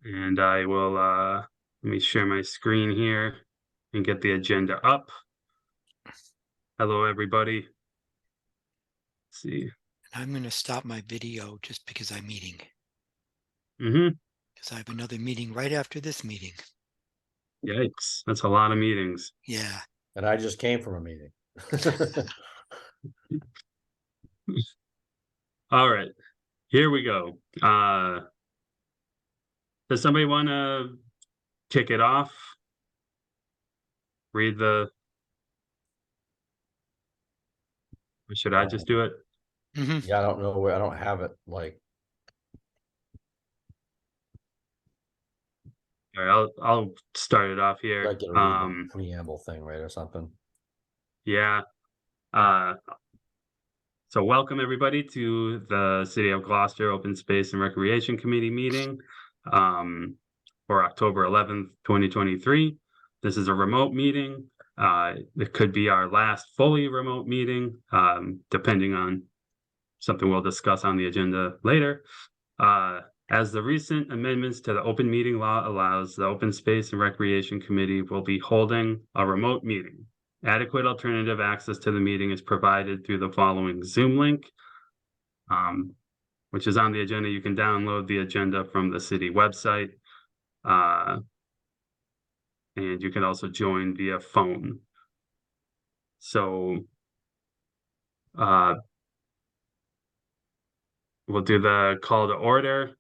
And I will let me share my screen here and get the agenda up. Hello, everybody. Let's see. I'm going to stop my video just because I'm eating. Mm-hmm. Because I have another meeting right after this meeting. Yikes, that's a lot of meetings. Yeah. And I just came from a meeting. All right, here we go. Does somebody want to kick it off? Read the. Or should I just do it? Mm-hmm. Yeah, I don't know where, I don't have it, like, All right, I'll start it off here. like a read the preamble thing, right, or something. Yeah. So welcome everybody to the City of Gloucester Open Space and Recreation Committee meeting for October 11th, 2023. This is a remote meeting. It could be our last fully remote meeting, depending on something we'll discuss on the agenda later. As the recent amendments to the open meeting law allows, the Open Space and Recreation Committee will be holding a remote meeting. Adequate alternative access to the meeting is provided through the following Zoom link, which is on the agenda. You can download the agenda from the city website, and you can also join via phone. So we'll do the call to order.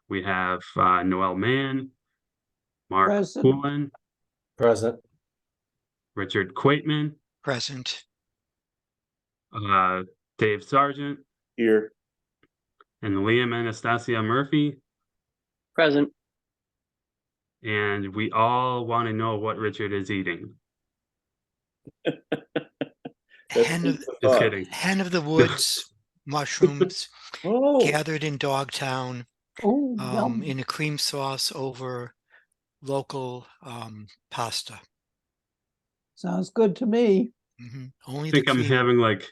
We have Noel Mann, Mark Poulin, Present. Richard Quaitman, Present. Dave Sargent, Here. and Liam Anastasia Murphy. Present. And we all want to know what Richard is eating. Just kidding. Hen of the woods, mushrooms, gathered in Dogtown, in a cream sauce over local pasta. Sounds good to me. Mm-hmm. Only I think the I'm cream. having like,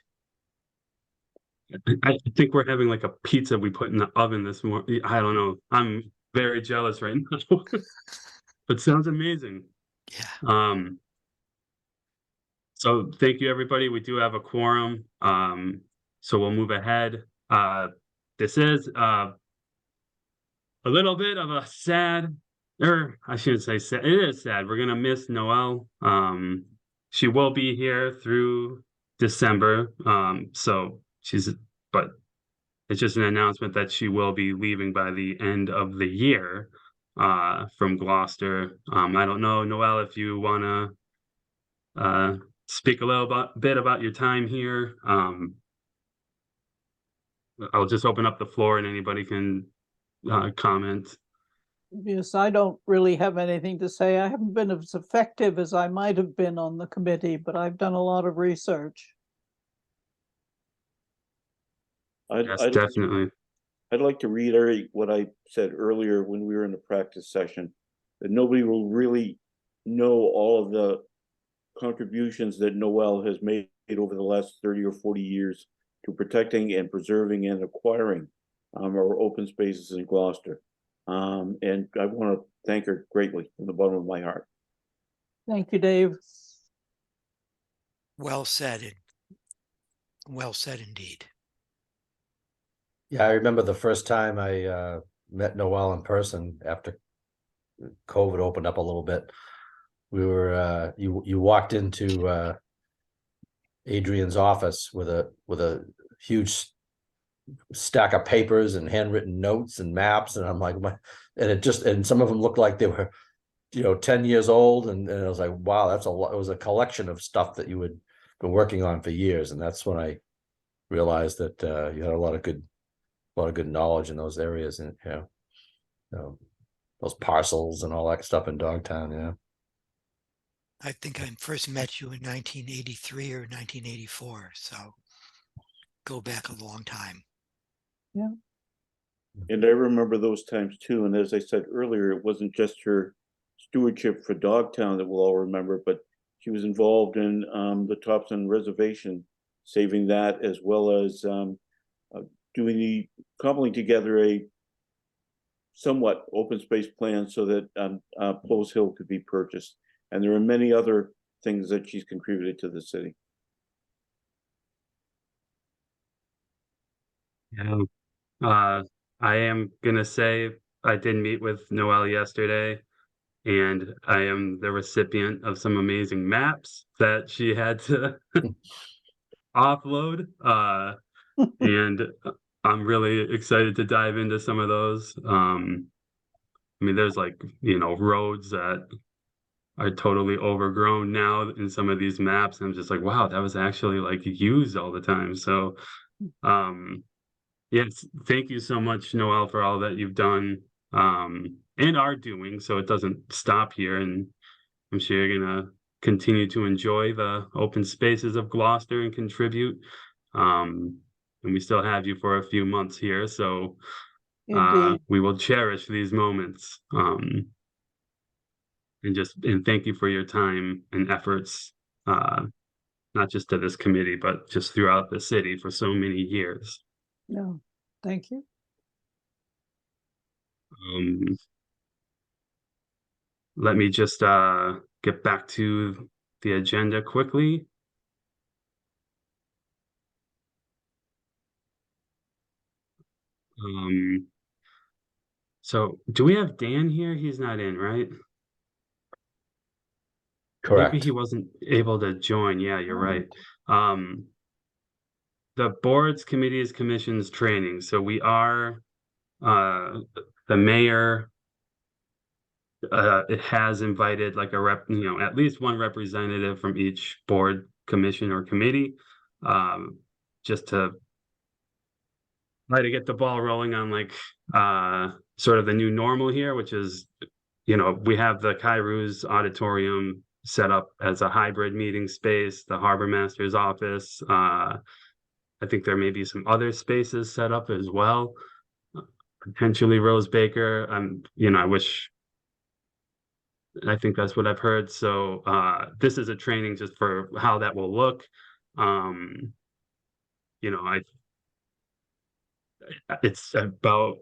I think we're having like a pizza we put in the oven this morning. I don't know. I'm very jealous right now. But sounds amazing. Yeah. So thank you, everybody. We do have a quorum. So we'll move ahead. This is a little bit of a sad, or I shouldn't say sad. It is sad. We're gonna miss Noelle. She will be here through December. So but it's just an announcement that she will be leaving by the end of the year from Gloucester. I don't know, Noelle, if you wanna speak a little bit about your time here. I'll just open up the floor and anybody can comment. Yes, I don't really have anything to say. I haven't been as effective as I might have been on the committee, but I've done a lot of research. Yes, definitely. I'd like to reiterate what I said earlier when we were in the practice session, that nobody will really know all of the contributions that Noelle has made over the last 30 or 40 years to protecting and preserving and acquiring our open spaces in Gloucester. And I want to thank her greatly from the bottom of my heart. Thank you, Dave. Well said. Well said indeed. Yeah, I remember the first time I met Noelle in person after COVID opened up a little bit. We were you walked into Adrian's office with a huge stack of papers and handwritten notes and maps, and I'm like, and some of them looked like they were 10 years old, and I was like, wow, that's a lot. It was a collection of stuff that you had been working on for years, and that's when I realized that you had a lot of good knowledge in those areas, and those parcels and all that stuff in Dogtown. Yeah, I think I first met you in 1983 or 1984, so go back a long time. Yeah. And I remember those times too. And as I said earlier, it wasn't just her stewardship for Dogtown that we'll all remember, but she was involved in the Thompson Reservation, saving that, as well as cobbling together a somewhat open space plan so that Plows Hill could be purchased. And there are many other things that she's contributed to the city. Yeah. I am gonna say I did meet with Noelle yesterday, and I am the recipient of some amazing maps that she had to offload. And I'm really excited to dive into some of those. I mean, there's like, roads that are totally overgrown now in some of these maps. I'm just like, wow, that was actually like used all the time. So, yes, thank you so much, Noelle, for all that you've done, and are doing, so it doesn't stop here. And I'm sure you're gonna continue to enjoy the open spaces of Gloucester and contribute. And we still have you for a few months here, so Indeed. we will cherish these moments. And thank you for your time and efforts, not just to this committee, but just throughout the city for so many years. No, thank you. Let me just get back to the agenda quickly. So do we have Dan here? He's not in, right? Correct. Maybe he wasn't able to join. Yeah, you're right. The boards, committees, commissions, training. So we are, the mayor it has invited like a at least one representative from each board, commission, or committee, just to try to get the ball rolling on like sort of the new normal here, which is, we have the Kairos auditorium set up as a hybrid meeting space, the harbor master's office. I think there may be some other spaces set up as well, potentially Rose Baker. I think that's what I've heard. So this is a training just for how that will look. It's about,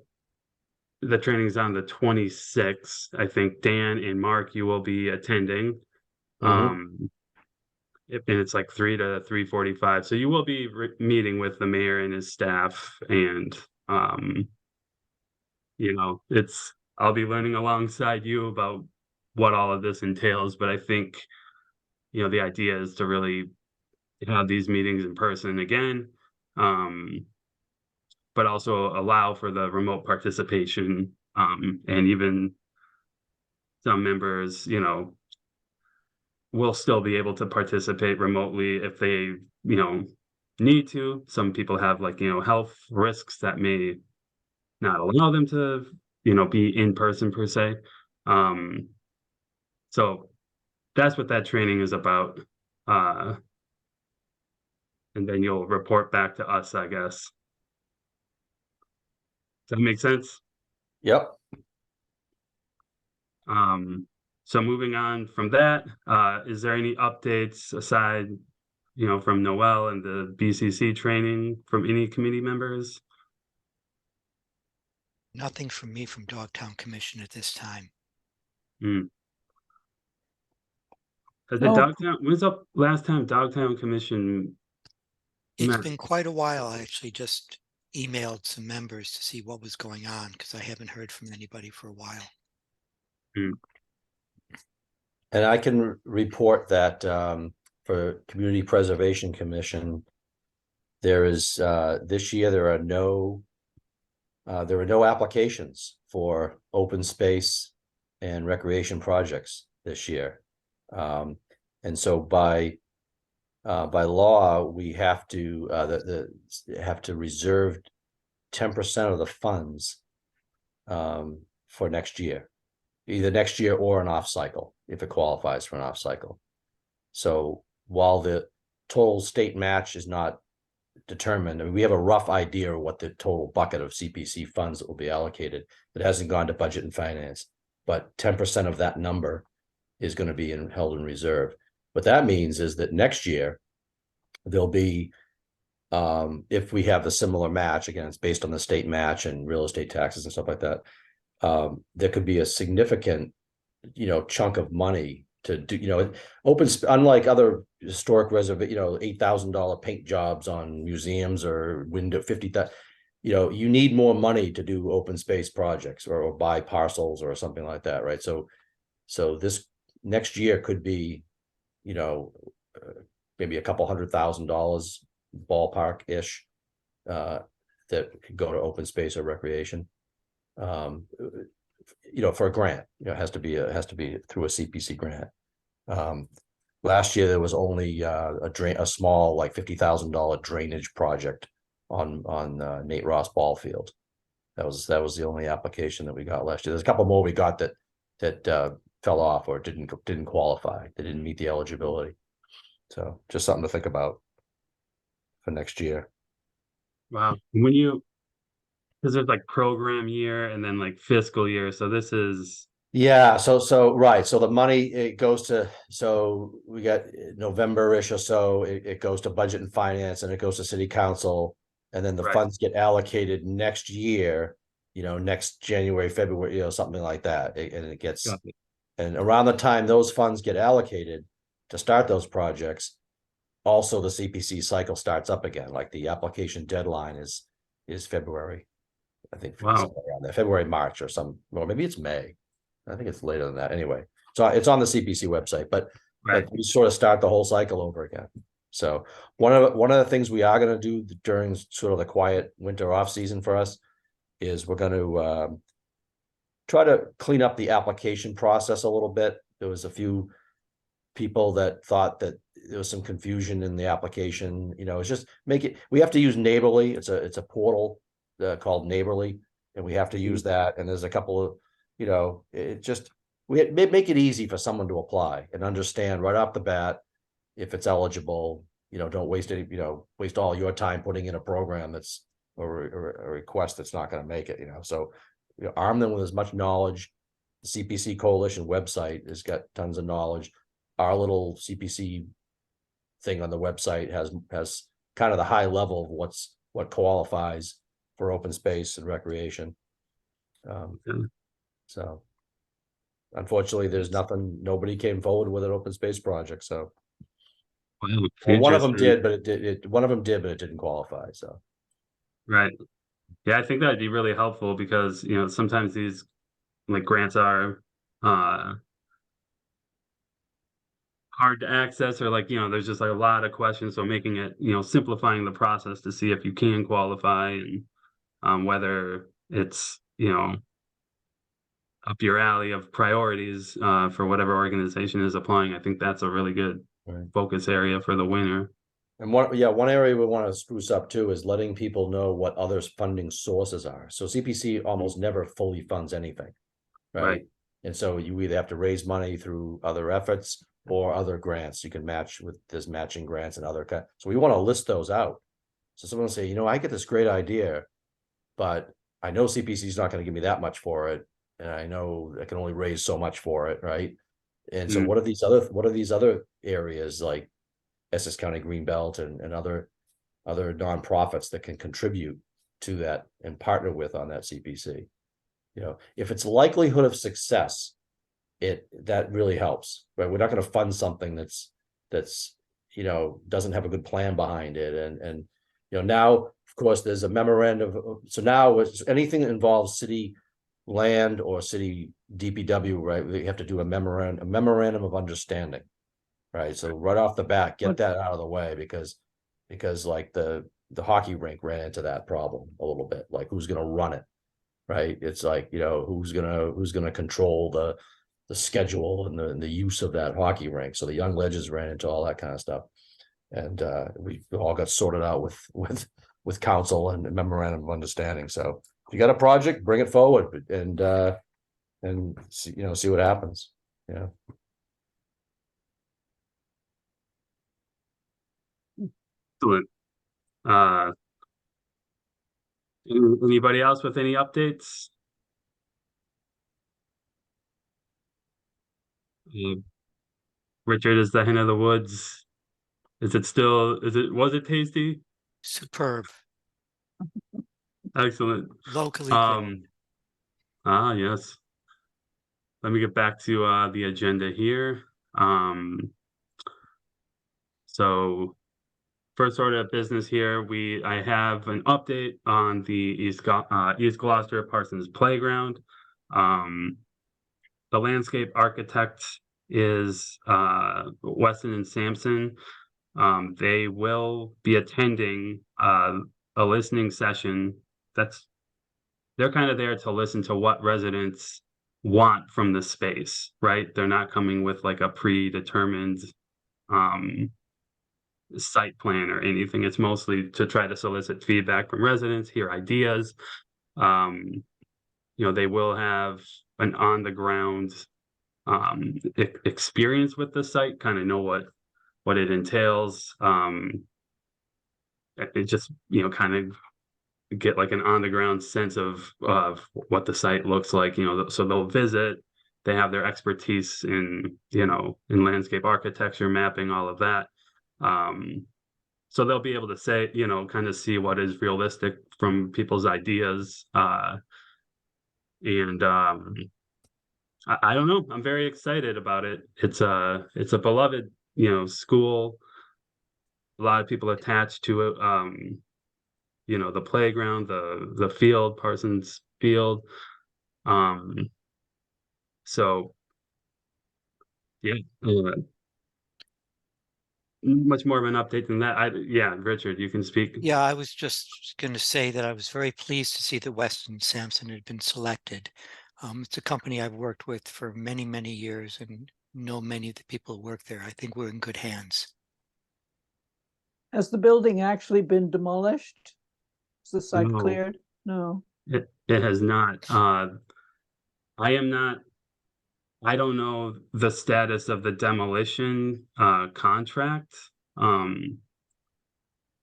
the training's on the 26th. I think Dan and Mark, you will be attending. And it's like 3 to 3:45. So you will be meeting with the mayor and his staff, and I'll be learning alongside you about what all of this entails. But I think, the idea is to really have these meetings in person again, but also allow for the remote participation, and even some members, will still be able to participate remotely if they, need to. Some people have like, health risks that may not allow them to, be in person per se. So that's what that training is about. And then you'll report back to us, I guess. Does that make sense? Yep. So moving on from that, is there any updates aside, from Noelle and the BCC training from any committee members? Nothing from me from Dogtown Commission at this time. Has the Dogtown, when's the last time Dogtown Commission It's met? been quite a while. I actually just emailed some members to see what was going on because I haven't heard from anybody for a while. And I can report that for Community Preservation Commission, there is this year there are no applications for open space and recreation projects this year. And so by law, we have to reserve 10% of the funds for next year, either next year or an off cycle, if it qualifies for an off cycle. So while the total state match is not determined, I mean, we have a rough idea of what the total bucket of CPC funds that will be allocated. It hasn't gone to budget and finance, but 10% of that number is going to be held in reserve. What that means is that next year there'll be, if we have the similar match, again, it's based on the state match and real estate taxes and stuff like that. there could be a significant, chunk of money to do, unlike other historic $8,000 paint jobs on museums or window 50,000, you need more money to do open space projects or buy parcels or something like that, right? So this next year could be, maybe a couple $100,000 ballpark-ish, that could go to open space or recreation. For a grant, it has to be through a CPC grant. Last year there was only a small, like $50,000 drainage project on Nate Ross ball field. That was the only application that we got last year. There's a couple more we got that fell off or didn't qualify. They didn't meet the eligibility. So just something to think about for next year. Wow. Because there's like program year and then like fiscal year. So this is, Yeah, so right. So the money, it goes to, so we got November-ish or so, it goes to budget and finance, and it goes to city council, and then the Right. funds get allocated next year, next January, February, something like that. And it gets, got it. and around the time those funds get allocated to start those projects, also the CPC cycle starts up again. Like the application deadline is February. I think Wow. somewhere around there, February, March, or maybe it's May. I think it's later than that anyway. So it's on the CPC website, but Right. we sort of start the whole cycle over again. So one of the things we are going to do during sort of the quiet winter off season for us is we're going to try to clean up the application process a little bit. There was a few people that thought that there was some confusion in the application. It's just we have to use Neighborly. It's a portal called Neighborly, and we have to use that. And there's a couple of, we make it easy for someone to apply and understand right off the bat if it's eligible. Don't waste waste all your time putting in a program that's or a request that's not going to make it. So arm them with as much knowledge. The CPC Coalition website has got tons of knowledge. Our little CPC thing on the website has kind of the high level of what qualifies for open space and recreation. So unfortunately, nobody came forward with an open space project. So Wow. one of them Interesting. did, but it didn't qualify. So Right. Yeah, I think that'd be really helpful because, sometimes these like grants are hard to access, or like, there's just like a lot of questions. So making it, simplifying the process to see if you can qualify and whether it's, up your alley of priorities for whatever organization is applying. I think that's a really good Right. focus area for the winter. And one area we want to spruce up too is letting people know what other funding sources are. So CPC almost never fully funds anything, right? And so you either have to raise money through other efforts or other grants. You can match with this matching grants and other so we want to list those out. So someone will say, I get this great idea, but I know CPC is not going to give me that much for it, and I know I can only raise so much for it, right? And so what are these other areas like Essex County Greenbelt and other nonprofits that can contribute to that and partner with on that CPC? If it's likelihood of success, that really helps, right? We're not going to fund something that's doesn't have a good plan behind it. And now of course there's a memorandum. So now it's anything that involves city land or city DPW, right? We have to do a memorandum of understanding, right? So right off the bat, get that out of the way because like the hockey rink ran into that problem a little bit. Like who's going to run it, right? It's like who's gonna control the schedule and the use of that hockey rink. So the Young Legends ran into all that kind of stuff, and we all got sorted out with council and a memorandum of understanding. So if you got a project, bring it forward and see what happens. Yeah. Excellent. Anybody else with any updates? Richard is the hen of the woods. Was it tasty? Superb. Excellent. Locally grown. Ah, yes. Let me get back to the agenda here. So first order of business here, I have an update on the East Gloucester Parsons Playground. The landscape architect is Weston and Sampson. They will be attending a listening session. They're kind of there to listen to what residents want from the space, right? They're not coming with like a predetermined site plan or anything. It's mostly to try to solicit feedback from residents, hear ideas. They will have an on the ground experience with the site, kind of know what it entails. It just, kind of get like an on the ground sense of what the site looks like, so they'll visit, they have their expertise in landscape architecture, mapping, all of that. So they'll be able to say, kind of see what is realistic from people's ideas. And I don't know, I'm very excited about it. It's a beloved, school. A lot of people attached to it. The playground, the field, Parsons Field. So yeah, much more of an update than that. Richard, you can speak. Yeah, I was just going to say that I was very pleased to see that Weston Sampson had been selected. It's a company I've worked with for many, many years and know many of the people who work there. I think we're in good hands. Has the building actually been demolished? Is the site No. cleared? No. It has not. I don't know the status of the demolition contract. But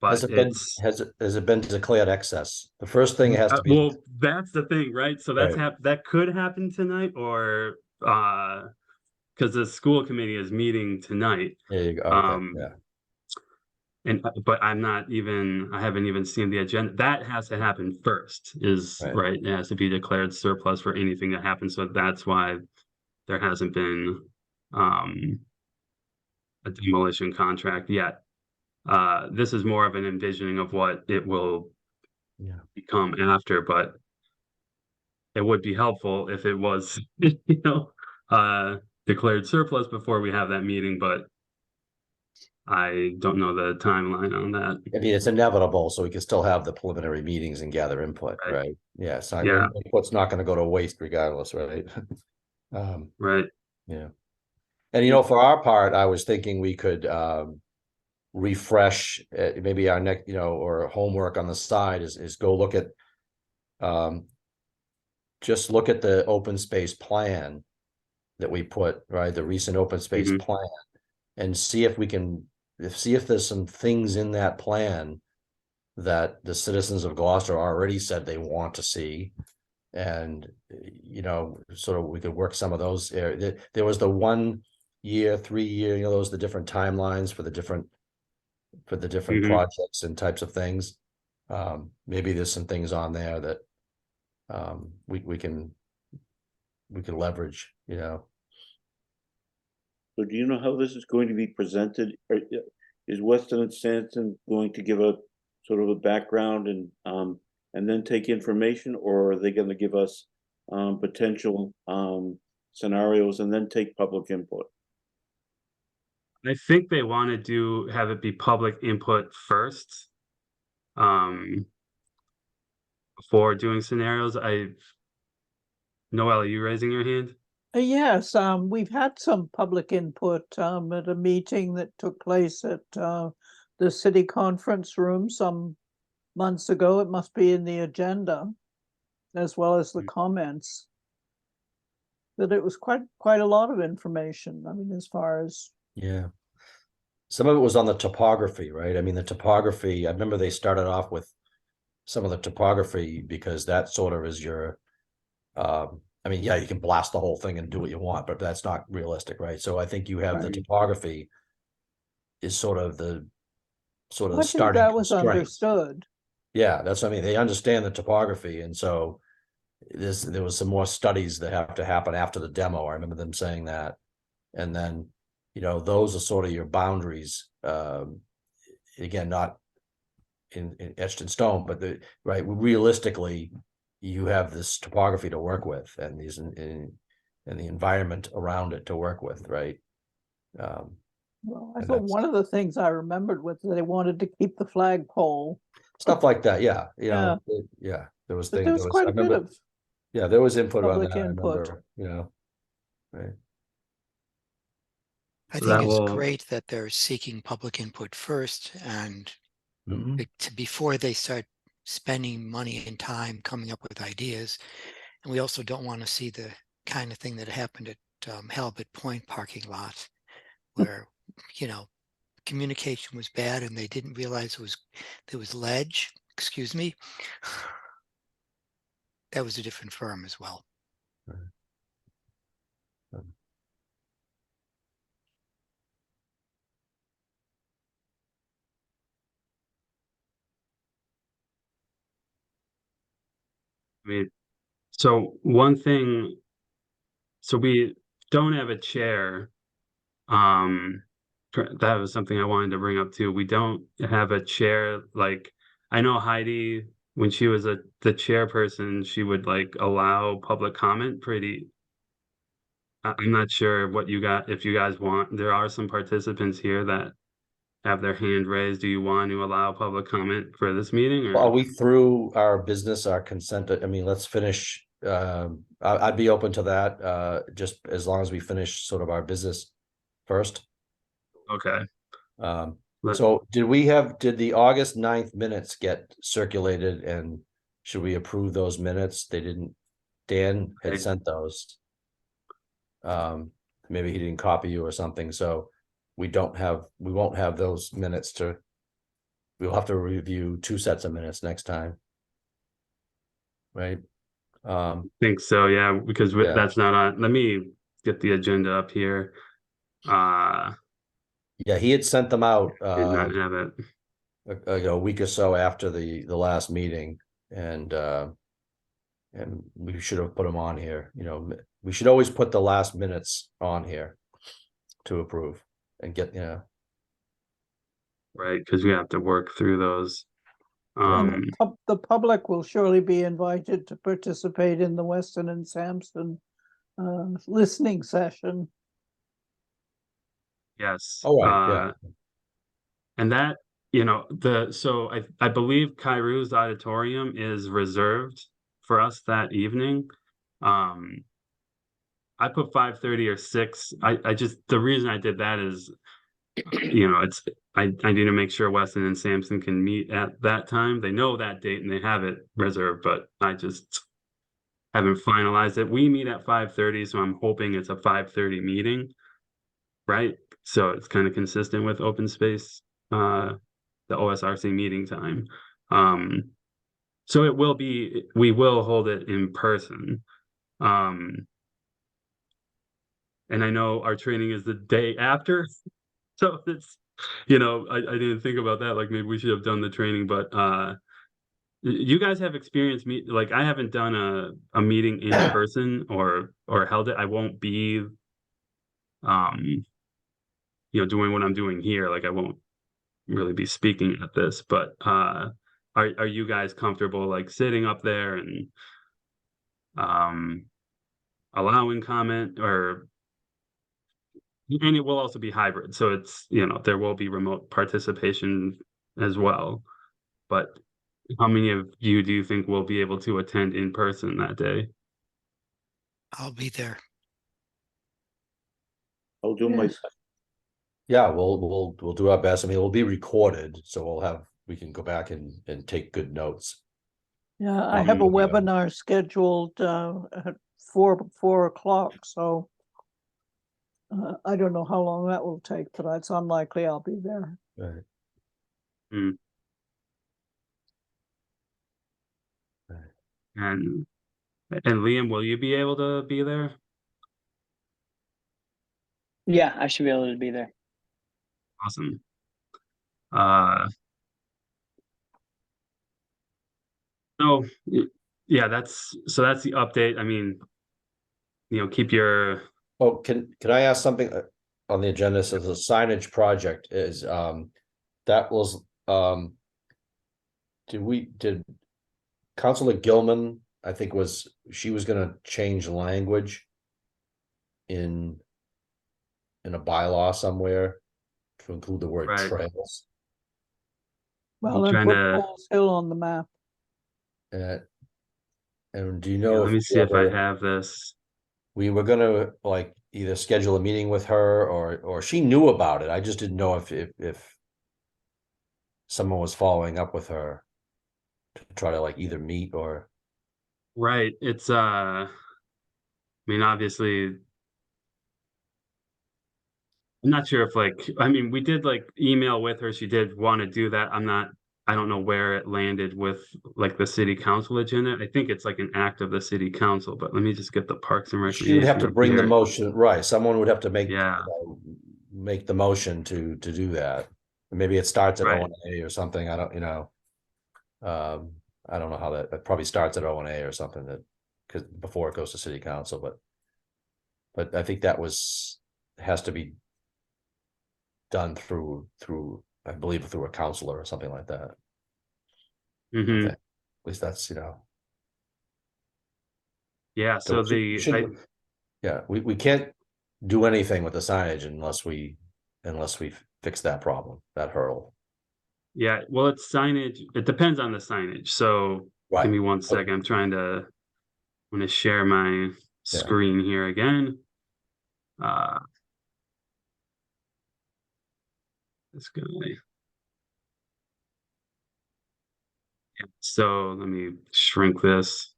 Has it been declared excess? The first thing has to be. well, that's the thing, right? So that's Right. that could happen tonight, or because the school committee is meeting tonight. There you go. Okay, yeah. But I haven't even seen the agenda. That has to happen first, right? It has to be declared surplus for anything that happens. So that's why there hasn't been a demolition contract yet. This is more of an envisioning of what it will become after, but it would be helpful if it was, declared surplus before we have that meeting, but I don't know the timeline on that. I mean, it's inevitable, so we can still have the preliminary meetings and gather input, right? Yeah, so Yeah. input's not gonna go to waste regardless, right? Right. Yeah. And for our part, I was thinking we could refresh maybe our next, or homework on the side is go look at just look at the open space plan that we put, right? The recent open space plan, and see if we can see if there's some things in that plan that the citizens of Gloucester already said they want to see. And, sort of we could work some of those. There was the 1 year, 3 year, those the different timelines for the different projects and types of things. Maybe there's some things on there that we can leverage, So do you know how this is going to be presented? Is Weston and Sampson going to give a sort of a background and then take information, or are they going to give us potential scenarios and then take public input? I think they want to have it be public input first, before doing scenarios. Noelle, are you raising your hand? Yes, we've had some public input at a meeting that took place at the city conference room some months ago. It must be in the agenda, as well as the comments. But it was quite a lot of information. I mean, as far as some of it was on the topography, right? I mean, the topography. I remember they started off with some of the topography because that sort of is your. I mean, you can blast the whole thing and do what you want, but that's not realistic, right? So I think you have the topography is sort of the starting that was constraint. understood. Yeah, that's what I mean. They understand the topography, and so there was some more studies that have to happen after the demo. I remember them saying that. And then, those are sort of your boundaries. Again, not in etched in stone, but right, realistically, you have this topography to work with and and the environment around it to work with, right? Well, I And thought that's- one of the things I remembered was that they wanted to keep the flagpole, Stuff like that, yeah, Yeah. yeah, there was but things, there was quite I a bit remember, of yeah, there was input on public that, I input. remember, right. I So think that it's will- great that they're seeking public input first and Mhm. before they start spending money and time coming up with ideas. And we also don't want to see the kind of thing that happened at Halibut Point parking lot where, communication was bad and they didn't realize there was ledge, excuse me. That was a different firm as well. I mean, so one thing, so we don't have a chair. That was something I wanted to bring up too. We don't have a chair. Like, I know Heidi, when she was the chairperson, she would like allow public comment pretty. I'm not sure what you got, if you guys want, there are some participants here that have their hand raised. Do you want to allow public comment for this meeting Are or? we through our business, our consent? I mean, let's finish. I'd be open to that, just as long as we finish sort of our business first. Okay. Um, Let- so did the August 9th minutes get circulated and should we approve those minutes? They didn't, Dan had Okay. sent those. Maybe he didn't copy you or something, so we won't have those minutes we'll have to review 2 sets of minutes next time. Right? Think so, yeah, because Yeah. that's not on, let me get the agenda up here. Yeah, he had sent them out, Did not have it. a week or so after the last meeting, and we should have put them on here, we should always put the last minutes on here to approve and get, Right, because we have to work through those. And the public will surely be invited to participate in the Weston and Sampson listening session. Yes. Oh, right, yeah. And that, so I believe Kairou's auditorium is reserved for us that evening. I put 5:30 or 6. I just, the reason I did that is, I need to make sure Weston and Sampson can meet at that time. They know that date and they have it reserved, but I just haven't finalized it. We meet at 5:30, so I'm hoping it's a 5:30 meeting. Right? So it's kind of consistent with open space, the OSRC meeting time. So we will hold it in person. And I know our training is the day after. So it's, I didn't think about that. Like maybe we should have done the training, but you guys have experience like I haven't done a meeting in person or held it. I won't be doing what I'm doing here. Like I won't really be speaking at this, but are you guys comfortable like sitting up there and allowing comment? And it will also be hybrid, so it's there will be remote participation as well. But how many of you do you think will be able to attend in person that day? I'll be there. I'll do my, Yes. Yeah, we'll do our best. I mean, it will be recorded, so we can go back and take good notes. Yeah, I have a Yeah. webinar scheduled at 4 o'clock, so I don't know how long that will take, but it's unlikely I'll be there. Right. And Liam, will you be able to be there? Yeah, I should be able to be there. Awesome. So yeah, that's the update. I mean, keep your, Oh, can I ask something on the agenda? So the signage project is, that was, did Councilor Gilman, I think she was gonna change language in a bylaw somewhere to include the word Right. trails. Well, and trying put to- Paul's Hill on the map. And do you yeah, know let if me see if I ever- have this. we were gonna like either schedule a meeting with her or she knew about it. I just didn't know if someone was following up with her to try to like either meet or. Right, it's, I mean, obviously, I'm not sure if I mean, we did email with her, she did want to do that. I don't know where it landed with the city council agenda. I think it's an act of the city council, but let me just get the Parks and Recreation. She would have to up bring the here. motion, right? Someone would have to Yeah. make the motion to do that. Maybe it starts at Right. O&A or something. I don't, I don't know how that, it probably starts at O&A or something because before it goes to city council, but I think that has to be done through, I believe through a counselor or something like that. Mhm. think. At least that's, Yeah, so we can't do anything with the signage unless we fix that problem, that hurdle. yeah, well, it's signage, it depends on the signage, so give me one second, I'm gonna share my screen here again. This guy. Yeah, so let me shrink this.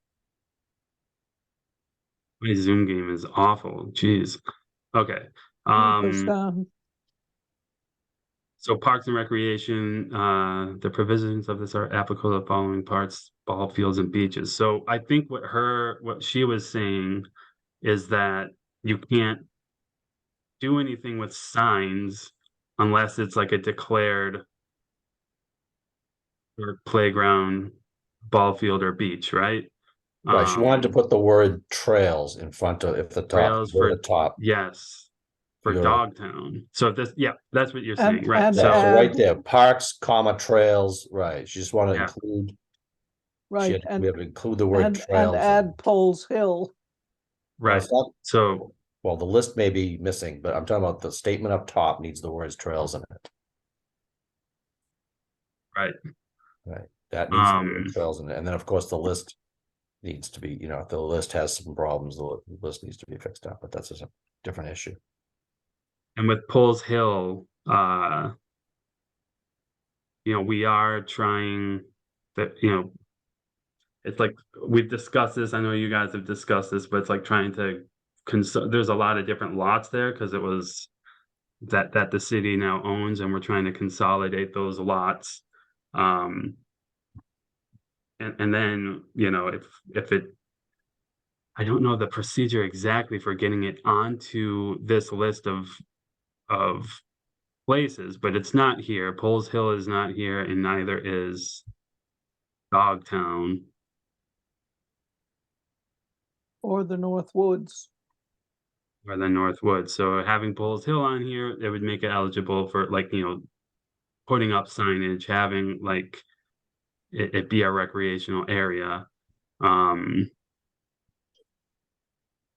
My Zoom game is awful, jeez. Okay, so Parks and Recreation, the provisions of this are applicable to the following parts: ball fields and beaches. So I think what she was saying is that you can't do anything with signs unless it's a declared or playground, ball field, or beach, right? Right, she wanted to put the word trails in front of, if the top, trails go to for the top. yes, for You're- Dogtown. So that's what you're saying, And- right? and Yeah, So so right there, parks, comma, trails, right, she just wanted to Yeah. include, she Right, had, we and, have to include the word and trails. in it. add Paul's Hill. Well, right. it's not- So Well, the list may be missing, but I'm talking about the statement up top needs the words trails in it. right. Right, that needs the word Um, trails in it, and then of course the list needs to be, if the list has some problems, the list needs to be fixed up, but that's a different issue. and with Poles Hill, we are trying that, it's we've discussed this. I know you guys have discussed this, but it's trying to there's a lot of different lots there because it was that the city now owns, and we're trying to consolidate those lots. And then, if it, I don't know the procedure exactly for getting it onto this list of places, but it's not here. Poles Hill is not here, and neither is Dogtown. Or the North Woods. Or the Northwood. So having Poles Hill on here, it would make it eligible for putting up signage, having it be a recreational area. And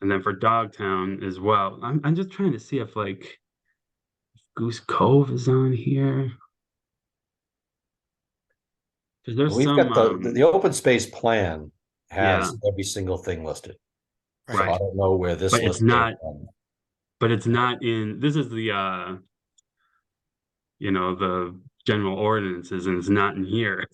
then for Dogtown as well. I'm just trying to see if Goose Cove is on here. Because there's We've some got the open space plan has Yeah. every single thing listed. So Right. I don't know where this But it's list came not- from. but it's not in, this is the the general ordinances, and it's not in here.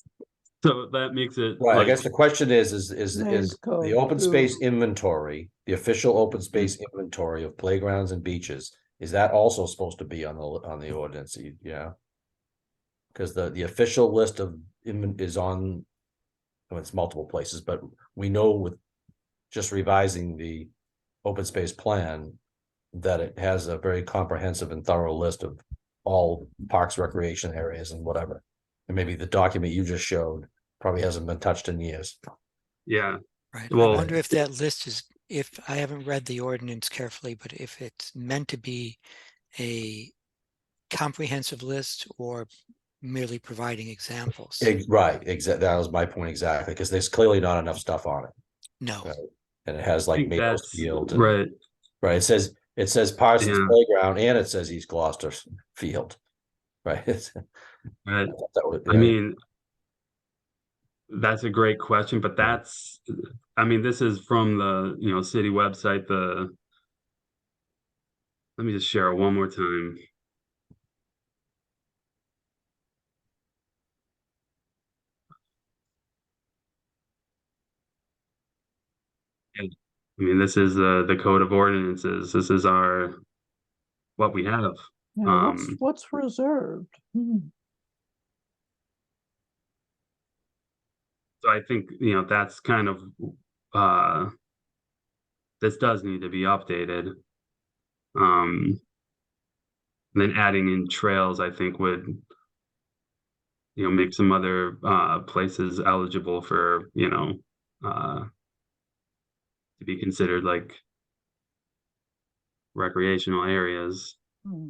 So that makes it Right, I guess the question is Maze Cove, the open too. space inventory, the official open Mm-hmm. space inventory of playgrounds and beaches, is that also supposed to be on the ordinance? Yeah. Because the official list of is on, well, it's multiple places, but we know with just revising the open space plan that it has a very comprehensive and thorough list of all parks, recreation areas and whatever. And maybe the document you just showed probably hasn't been touched in years. Yeah, Right. I well, wonder if that list is, if I haven't read the ordinance carefully, but if it's meant to be a comprehensive list or merely providing examples. Right, exactly. That was my point exactly, because there's clearly not enough stuff on it. No, Right. And it has I like think Maples that's Field and, right. right, it says Parsons Yeah, Playground and it says East Gloucester Field. Right. right. That would, I mean, that's a great question, but that's, I mean, this is from the, city website, let me just share it one more time. And, I mean, this is the code of ordinances. This is what we have. Yeah, Um, what's reserved? Hmm. so I think, that's kind of, uh, this does need to be updated. And then adding in trails, I think would, make some other places eligible for, to be considered like recreational areas. Hmm.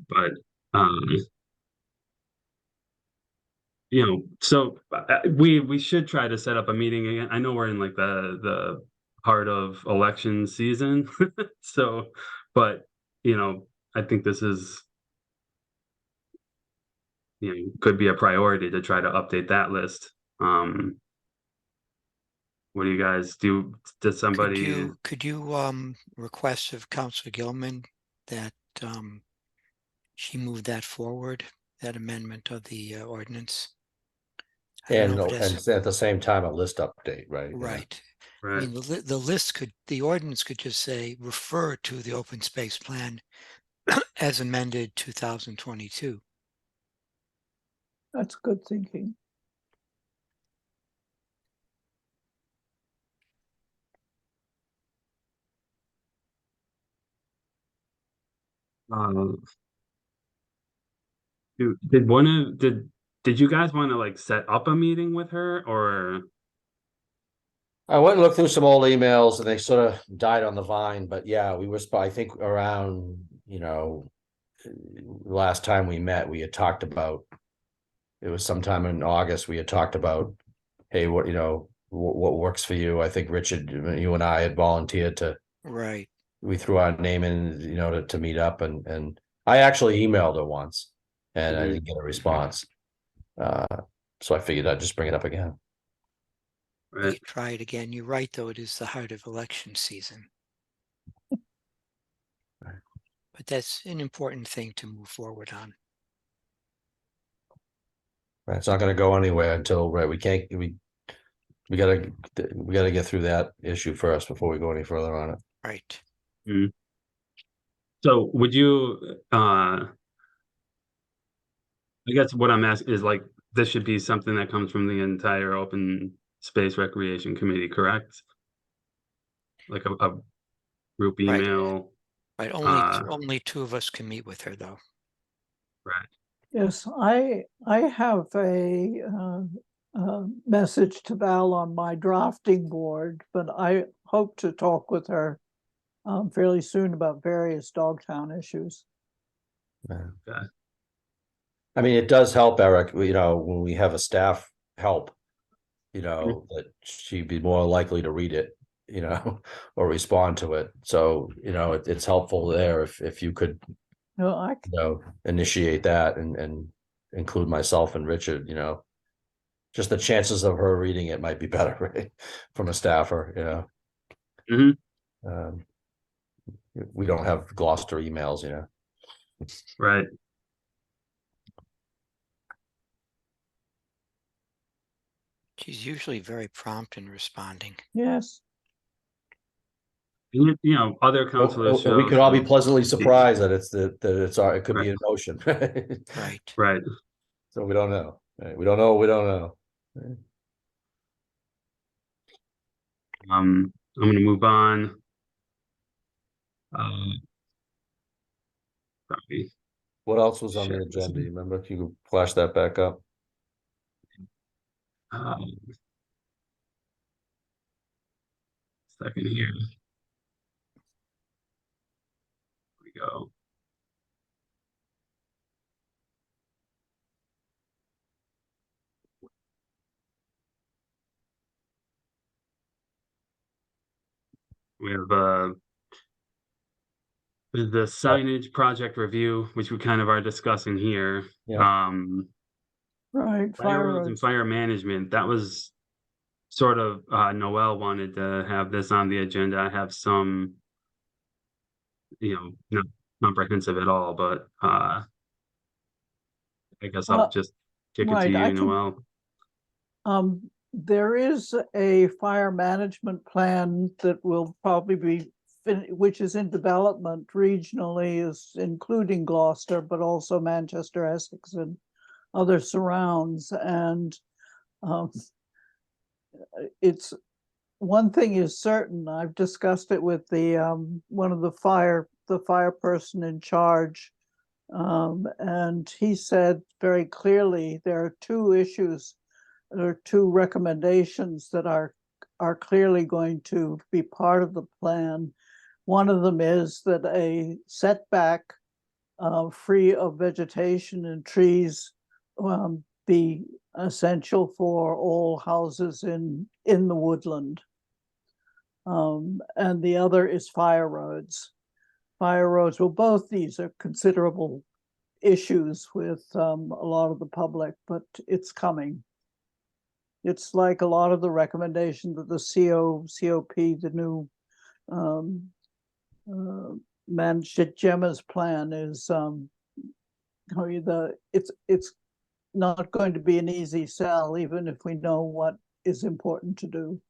But so we should try to set up a meeting again. I know we're in like the heart of election season, so but I think this is could be a priority to try to update that list. What do you guys do? Does somebody? could you request of Councilor Gilman that she move that forward, that amendment of the ordinance? I don't and, know if it has, at the same time, a list update, right? Yeah. right. I Right. mean, the ordinance could just say, refer to the open space plan as amended 2022. That's good thinking. Uh, did you guys want to like set up a meeting with her or? I went and looked through some old emails and they sort of died on the vine, but yeah, we were, I think around, last time we met, we had talked about, it was sometime in August, we had talked about, hey, what, what works for you? I think Richard, you and I had volunteered to, Right. we threw our name in, to meet up and I actually emailed her once and I Mhm. didn't get a response. So I figured I'd just bring it up again. You Right. try it again. You're right, though. It is the heart of election season. Right. But that's an important thing to move forward on. Right, it's not gonna go anywhere until, right, we can't, we gotta get through that issue first before we go any further on it. Right. So would you, I guess what I'm asking is like, this should be something that comes from the entire open space recreation committee, correct? Like a group Right. email, Right. uh, Only two of us can meet with her, though. right, Yes, I have a message to Val on my drafting board, but I hope to talk with her fairly soon about various Dogtown issues. okay, I mean, it does help, Eric, when we have a staff help, that she'd be more likely to read it, or respond to it. So, it's helpful there if you could, No, I initiate that and include myself and Richard, just the chances of her reading it might be better, right? From a staffer, Mhm. we don't have Gloucester emails, Right. She's usually very prompt in responding. yes. And other counselors should We could all be also, pleasantly surprised that it could be Right. in motion. Right. right, So we don't know. Right? We don't know. We don't know. Right? I'm gonna move on. Probably What else was on share the this. agenda? You remember? If you could flash that back up. Second here. We go. We have the signage project review, which we kind of are discussing here. Yeah. Right, Fire fire roads and roads. fire management, that was sort of, Noel wanted to have this on the agenda. I have some, not comprehensive at all, but, I guess I'll Well, just kick it to right, I you, can- Noel. There is a fire management plan that will probably be, which is in development regionally, is including Gloucester, but also Manchester, Essex, and other surrounds. And it's, one thing is certain, I've discussed it with the one of the fire person in charge. And he said very clearly there are two issues, there are two recommendations that are clearly going to be part of the plan. One of them is that a setback free of vegetation and trees be essential for all houses in the woodland. And the other is fire roads. Fire roads, well, both these are considerable issues with a lot of the public, but it's coming. It's like a lot of the recommendations of the COP, the new Gemma's plan is it's not going to be an easy sell, even if we know what is important to do.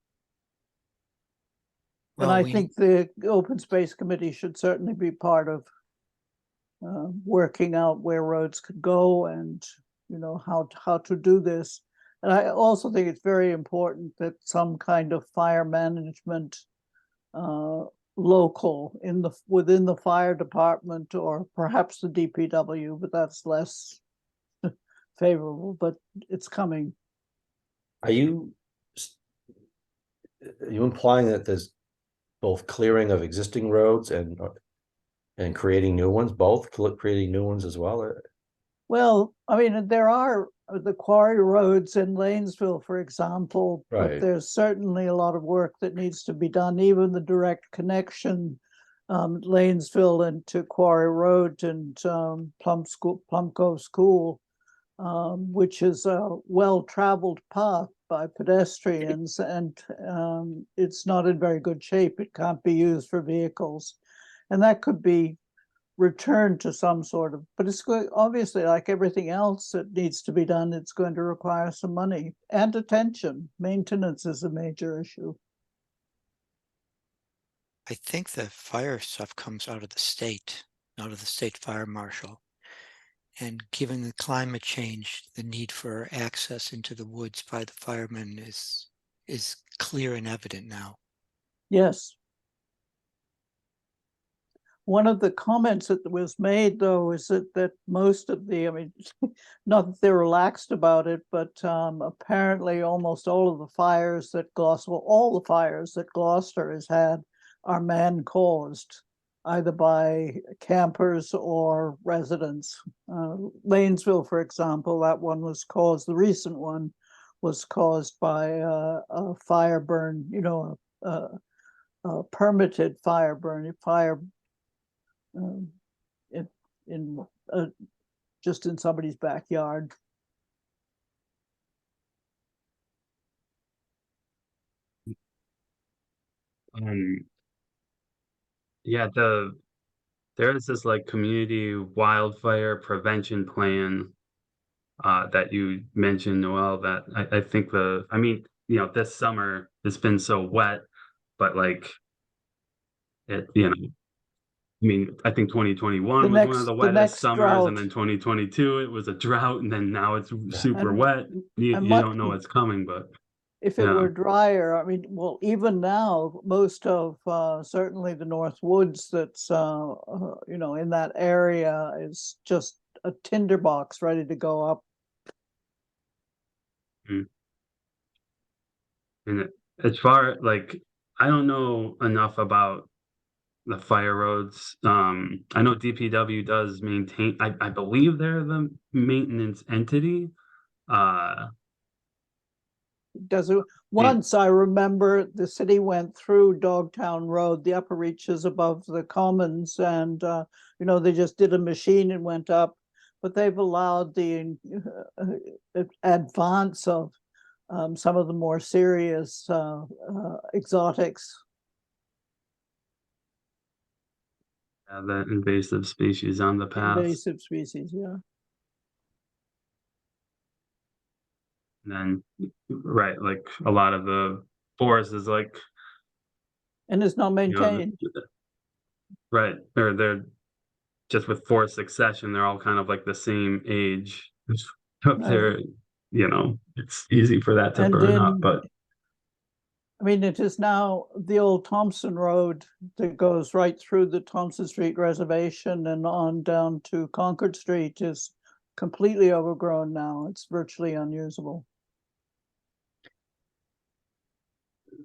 And Well, I think the Open Space Committee should certainly be part of working out where roads could go and, how to do this. And I also think it's very important that some kind of fire management local within the fire department, or perhaps the DPW, but that's less favorable, but it's coming. Are you implying that there's both clearing of existing roads and creating new ones, both creating new ones as well? Well, I mean, there are the quarry roads in Lanesville, for example, but Right. there's certainly a lot of work that needs to be done, even the direct connection, Lanesville into Quarry Road and Plum Cove School, which is a well-traveled path by pedestrians, and it's not in very good shape. It can't be used for vehicles, and that could be returned to some sort of, but it's going, obviously, like everything else that needs to be done, it's going to require some money and attention. Maintenance is a major issue. I think the fire stuff comes out of the state fire marshal. And given the climate change, the need for access into the woods by the firemen is clear and evident now. Yes. One of the comments that was made, though, is that most of the, I mean, not that they're relaxed about it, but apparently almost all of the fires that all the fires that Gloucester has had are man-caused, either by campers or residents. Lanesville, for example, that one was caused, the recent one was caused by a fire burn, a permitted fire burn, just in somebody's backyard. Yeah, there is this like community wildfire prevention plan that you mentioned, Noel, that I think this summer it's been so wet, but like it, I think 2021 was one of the wettest next summers, drought. and then 2022 it was a drought, and then now it's super And- wet. You and don't know what's coming, but If it Yeah. were drier, I mean, well, even now, most of certainly the North Woods that's in that area is just a tinderbox ready to go up. And as far, like, I don't know enough about the fire roads. I know DPW does maintain, I believe they're the maintenance entity. Does it, once I remember the city went through Dogtown Road, the upper reaches above the commons, and they just did a machine and went up, but they've allowed the advance of some of the more serious exotics. The invasive species on the path. Invasive species, yeah. And then, right, like a lot of the forest is like, And it's not you know, maintained. right, or they're just with forest succession, they're all kind of like the same age. Up Right. there, it's easy for that to And burn up, then- but I mean, it is now the old Thompson Road that goes right through the Thompson Street Reservation and on down to Concord Street is completely overgrown now. It's virtually unusable.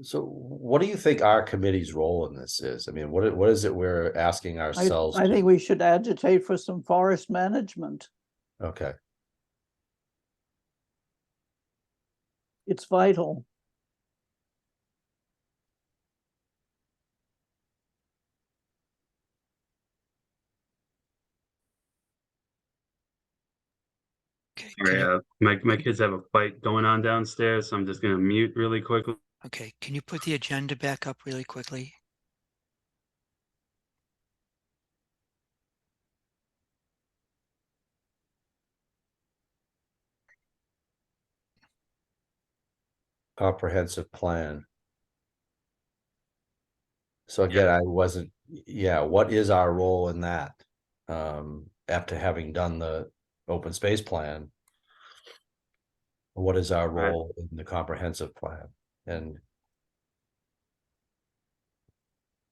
So what do you think our committee's role in this is? I mean, what is it we're asking ourselves? I to- think we should agitate for some forest management. Okay, It's vital. Okay, sorry, my kids have a fight going on downstairs, so I'm just gonna mute really quickly. okay, can you put the agenda back up really quickly? comprehensive plan. So again, I wasn't, what is our role in that? After having done the open space plan. What is our Right. role in the comprehensive plan? And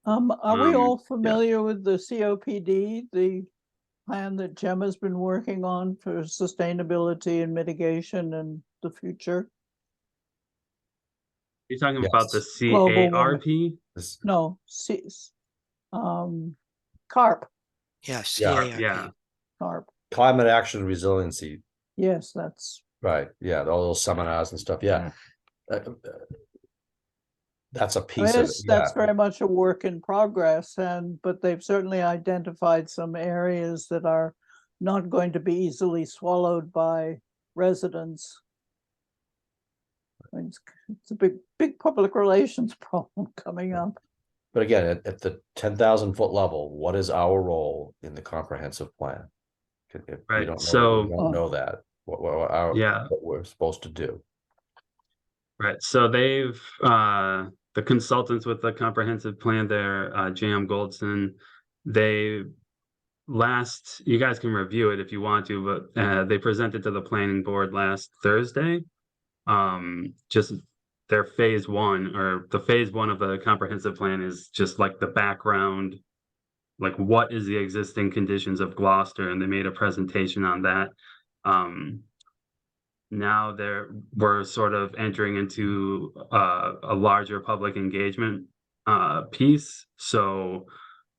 Are we all yeah. familiar with the COPD, the plan that Gemma's been working on for sustainability and mitigation and the future? You're talking about the Yes. Global CARP? this, No, CARP, Yeah, Yeah. CARP. Yeah, CARP. climate action resiliency, Yes, that's, right? Yeah, all those seminars and stuff. Yeah. That's a I mean, piece of it. that's Yeah. very much a work in progress, but they've certainly identified some areas that are not going to be easily swallowed by residents. I mean, it's a big public relations problem coming up. But again, at the 10,000 foot level, what is our role in the comprehensive plan? If we Right, don't know, so- we don't know that, Yeah. what we're supposed to do. right. So they've, the consultants with the comprehensive plan there, JM Goldson, they you guys can review it if you want to, but they presented to the planning board last Thursday. Just their phase one, or the phase one of the comprehensive plan is just like the background, like what is the existing conditions of Gloucester, and they made a presentation on that. Now we're sort of entering into a larger public engagement piece. So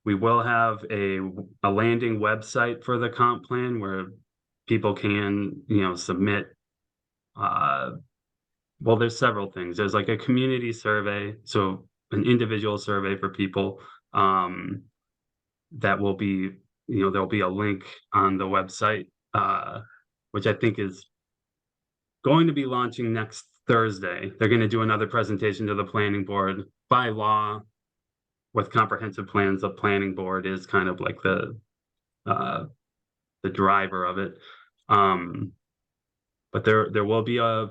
we will have a landing website for the comp plan where people can, submit. Well, there's several things. There's like a community survey, so an individual survey for people. That will be, there'll be a link on the website, which I think is going to be launching next Thursday. They're going to do another presentation to the planning board. By law, with comprehensive plans, the planning board is kind of like the driver of it. But there will be a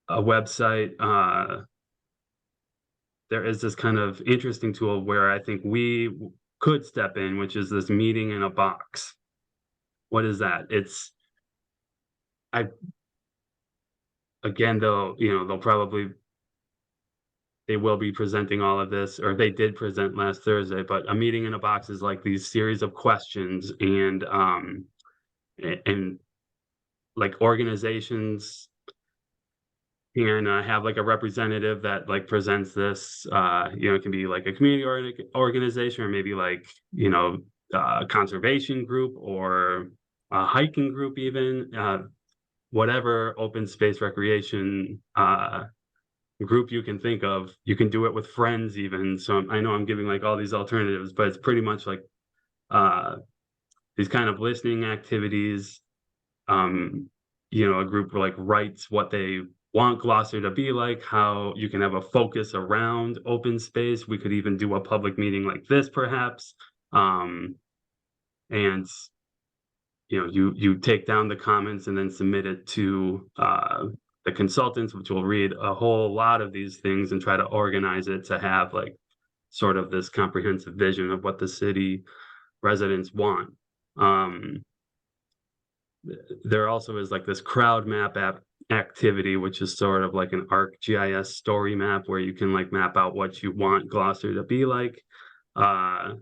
website. There is this kind of interesting tool where I think we could step in, which is this meeting in a box. What is that? Again, though, they will be presenting all of this, or they did present last Thursday, but a meeting in a box is like these series of questions and like organizations. can have like a representative that like presents this, it can be like a community organization, or maybe like, conservation group, or a hiking group, even, whatever open space recreation, group you can think of. You can do it with friends even. So I know I'm giving like all these alternatives, but it's pretty much like, these kind of listening activities. A group like writes what they want Gloucester to be like, how you can have a focus around open space. We could even do a public meeting like this, perhaps. And you take down the comments and then submit it to the consultants, which will read a whole lot of these things and try to organize it to have like sort of this comprehensive vision of what the city residents want. There also is like this crowd map activity, which is sort of like an ArcGIS story map where you can like map out what you want Gloucester to be like. And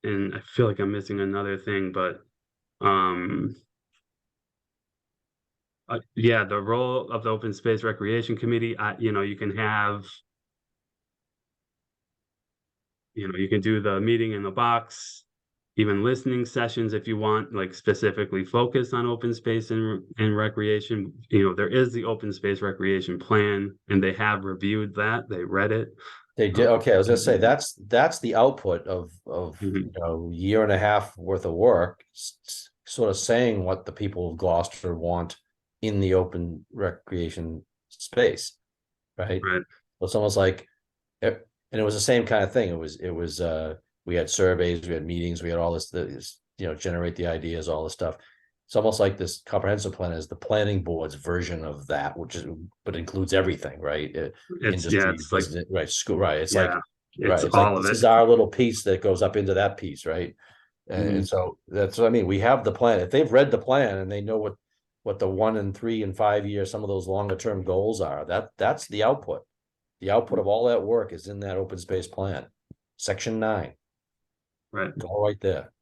I feel like I'm missing another thing, but yeah, the role of the Open Space Recreation Committee, you can have, you can do the meeting in the box, even listening sessions if you want, like specifically focused on open space and recreation. There is the open space recreation plan, and they have reviewed that. They read it. They did. Okay, I was gonna say that's the output of Mhm. year and a half worth of work, sort of saying what the people of Gloucester want in the open recreation space, right? Right. It's almost like, and it was the same kind of thing. It was we had surveys, we had meetings, we had all this, generate the ideas, all this stuff. It's almost like this comprehensive plan is the planning board's version of that, but includes everything, right? Industry, It's like, business, right? School, right? It's yeah, like, it's right? It's like all of this it. is our little piece that goes up into that piece, right? And Mhm. so that's what I mean. We have the plan. If they've read the plan and they know what the 1 and 3 and 5 year, some of those longer term goals are, that's the output. The output of all that work is in that open space plan, section 9. Right. Go right there.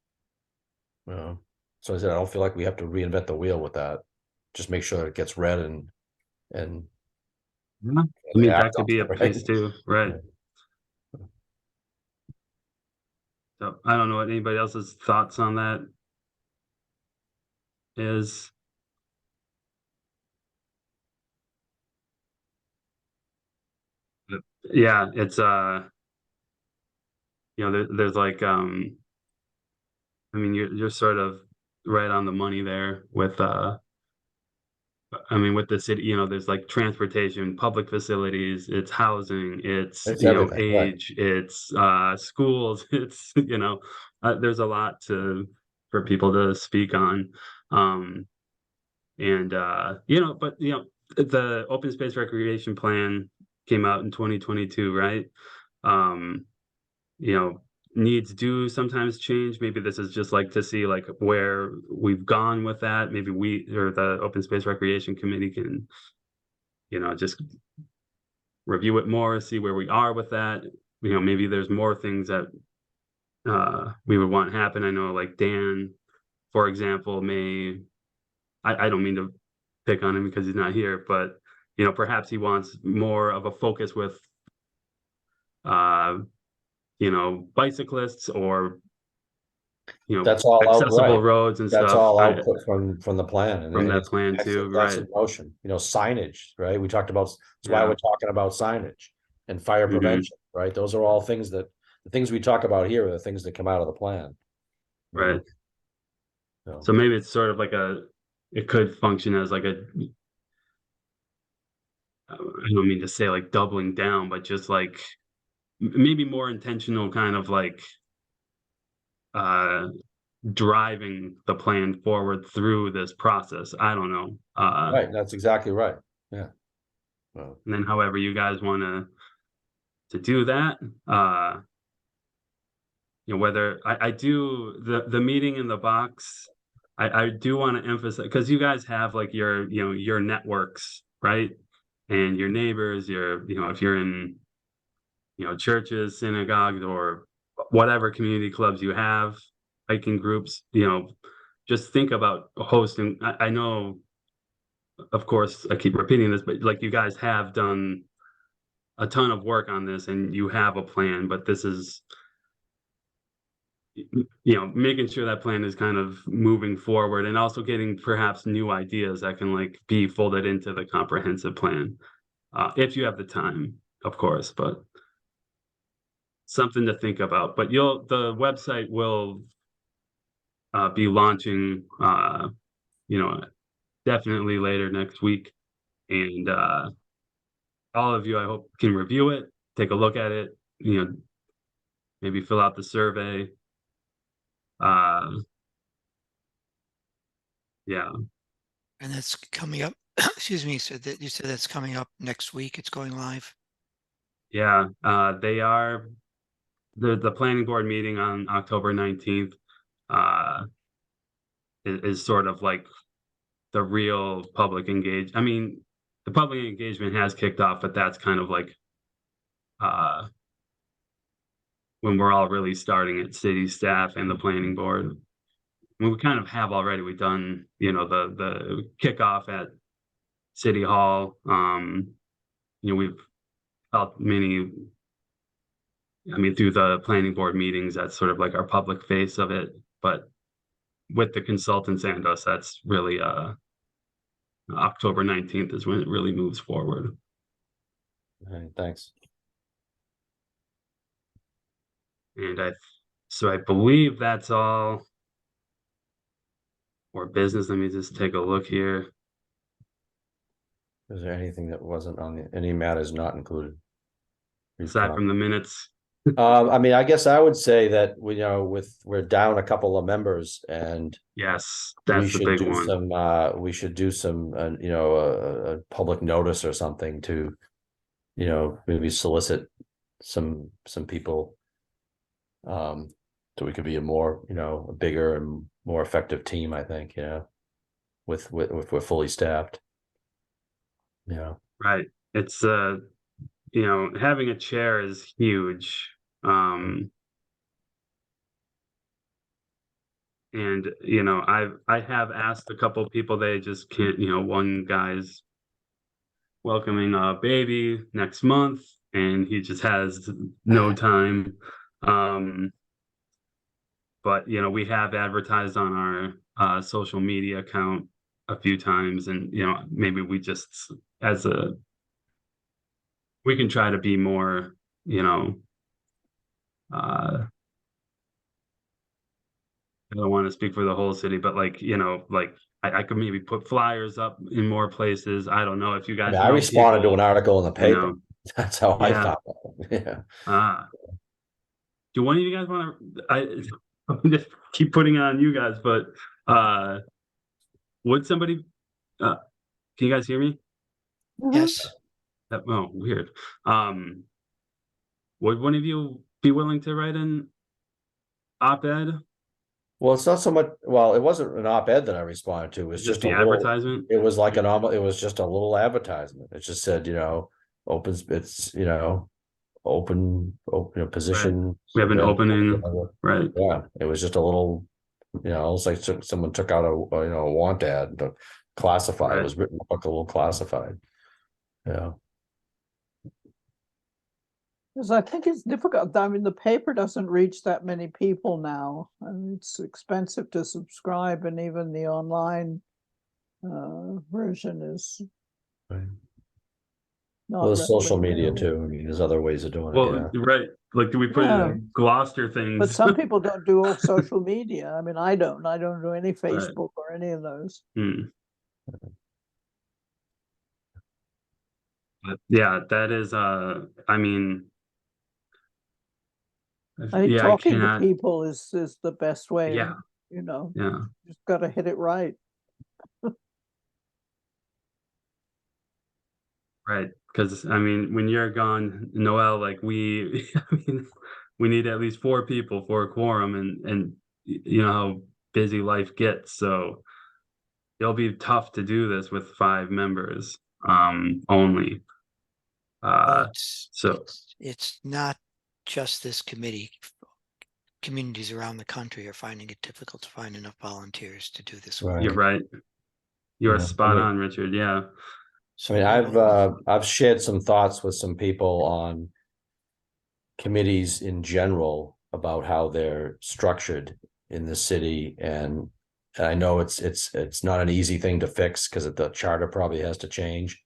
So I said, I don't feel like we have to reinvent the wheel with that. Just make sure it gets read and Yeah. I mean, that act could be a on it, piece right? too, right? Yeah. So I don't know what anybody else's thoughts on that is. But yeah, it's there's like I mean, you're sort of right on the money there with with the city, there's like transportation, public facilities, it's housing, it's It's everything, right? age, it's schools, it's there's a lot for people to speak on. And but the open space recreation plan came out in 2022, right? um you know Needs do sometimes change. Maybe this is just like to see like where we've gone with that. Maybe we, or the open space recreation committee, can just review it more, see where we are with that. Maybe there's more things that we would want happen. I know like Dan, for example, I don't mean to pick on him because he's not here, but perhaps he wants more of a focus with bicyclists, or That's all out, accessible right? roads and That's stuff. all output from the plan, and From that it's plan too, that's right? in motion. Signage, right? We talked about, that's why Yeah. we're talking about signage and fire Mhm. prevention, right? Those are all things the things we talk about here are the things that come out of the plan. Right. So, So maybe it's sort of like it could function as like I don't mean to say like doubling down, but just like maybe more intentional kind of like uh driving the plan forward through this process. I don't know. right, that's exactly right. Yeah. Well, And then however you guys want to do that, whether I do the meeting in the box, I do want to emphasize, because you guys have like your networks, right? And your neighbors, if you're in churches, synagogues, or whatever community clubs you have, hiking groups, just think about hosting. I know of course, I keep repeating this, but like you guys have done a ton of work on this and you have a plan, but this is, making sure that plan is kind of moving forward and also getting perhaps new ideas that can like be folded into the comprehensive plan. If you have the time, of course, but something to think about. But the website will be launching, definitely later next week. And all of you, I hope, can review it, take a look at it, maybe fill out the survey. Yeah, And that's coming up, excuse me, so that you said that's coming up next week, it's going live? yeah, they are, the planning board meeting on October 19th is sort of like the real public the public engagement has kicked off, but that's kind of like when we're all really starting at city staff and the planning board. I mean, we kind of have already. We've done, the kickoff at City Hall. We've held many. I mean, through the planning board meetings, that's sort of like our public face of it. But with the consultants and us, that's really October 19th is when it really moves forward. All right, thanks. And I believe that's all for business. Let me just take a look here. Is there anything that wasn't on any matters not included? Aside from the minutes. I mean, I guess I would say that we're down a couple of members and Yes, we that's the should big do one. we should do some, a public notice or something to, maybe solicit some people. So we could be a bigger and more effective team, I think, with we're fully staffed. Yeah. Right. It's having a chair is huge. And I have asked a couple people, they just can't, one guy's welcoming a baby next month and he just has no time. But we have advertised on our social media account a few times, and maybe we just we can try to be more, I don't want to speak for the whole city, but like, I could maybe put flyers up in more places. I don't know if you I guys mean, I know responded to people, an article in the paper. know. That's how I Yeah. found it. Yeah. Do one of you guys want to, I just keep putting it on you guys, but would somebody, can you guys hear me? Yes, Oh, weird. Would one of you be willing to write an op-ed? Well, it's not so much, well, it wasn't an op-ed that I responded to. It was Just just a the little, advertisement? it was like it was just a little advertisement. It just said, open, position. We have an opening, whatever. right? Yeah, it was just a little, it's like someone took out a want ad to classify. Right. It was written like a little classified. Yeah. Because I think it's difficult. I mean, the paper doesn't reach that many people now, and it's expensive to subscribe, and even the online version is Right. not. Well, there's social readily media available. too. I mean, there's other ways of doing Well, it. Yeah. right. Like, do we put Yeah. in Gloucester things? But some people don't do all social media. I mean, I don't do any Facebook or any of those. But yeah, that is, I mean, I think yeah, talking to cannot, people is the best way. yeah, yeah, Just got to hit it right. right. Because I mean, when you're gone, Noel, like we, I mean, we need at least 4 people for a quorum, and you know how busy life gets, so it'll be tough to do this with 5 members, only. well, So it's not just this committee. Communities around the country are finding it difficult to find enough volunteers to do this work. Right. you're right. You're Yeah, I spot mean- on, Richard. Yeah. So I mean, I've shared some thoughts with some people on committees in general about how they're structured in the city, and I know it's not an easy thing to fix because the charter probably has to change,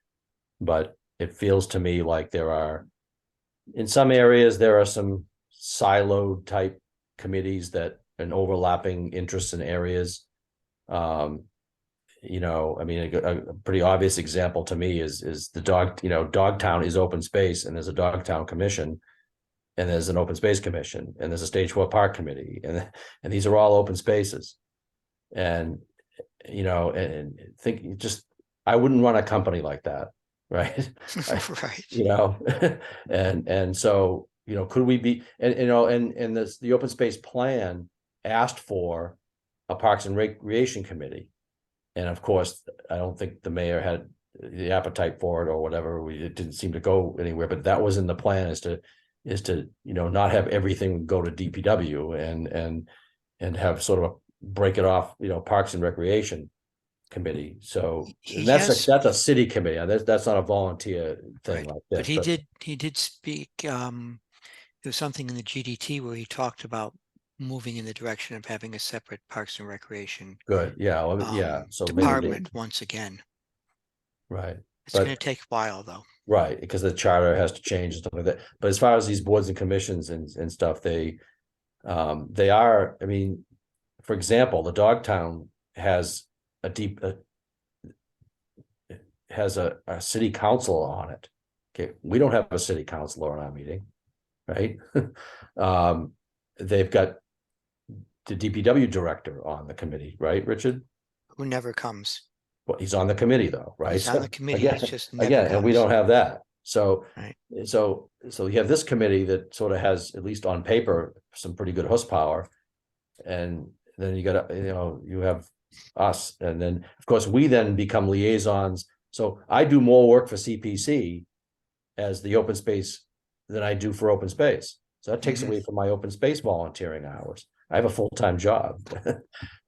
but it feels to me like in some areas, there are some siloed type committees that and overlapping interests in areas. I mean, a pretty obvious example to me is the Dogtown is open space, and there's a Dogtown Commission, and there's an open space commission, and there's a Stage 4 Park Committee, and these are all open spaces. And and think just I wouldn't run a company like that, right? Right. And so could we be and the open space plan asked for a Parks and Recreation Committee. And of course, I don't think the mayor had the appetite for it or whatever. It didn't seem to go anywhere, but that was in the plan is to not have everything go to DPW and have sort of break it off, Parks and Recreation Committee. So that's a city committee. That's not a volunteer thing like this. But he did speak, there was something in the GDT where he talked about moving in the direction of having a separate Parks and Recreation Good. Yeah. Well, yeah. So department once again. Right. It's going to take a while though. Right, because the charter has to change and stuff like that. But as far as these boards and commissions and stuff, they are, I mean, for example, the Dogtown has a city council on it. Okay, we don't have a city councilor on our meeting, right? They've got the DPW director on the committee, right, Richard? Who never comes. Well, he's on the committee though, right? He's on the committee, Again, it's just never and we comes. don't have that. So, Right. so you have this committee that sort of has, at least on paper, some pretty good horsepower. And then you got, you have us, and then, of course, we then become liaisons. So I do more work for CPC as the open space than I do for open space. So that takes away from my open space volunteering hours. I have a full-time job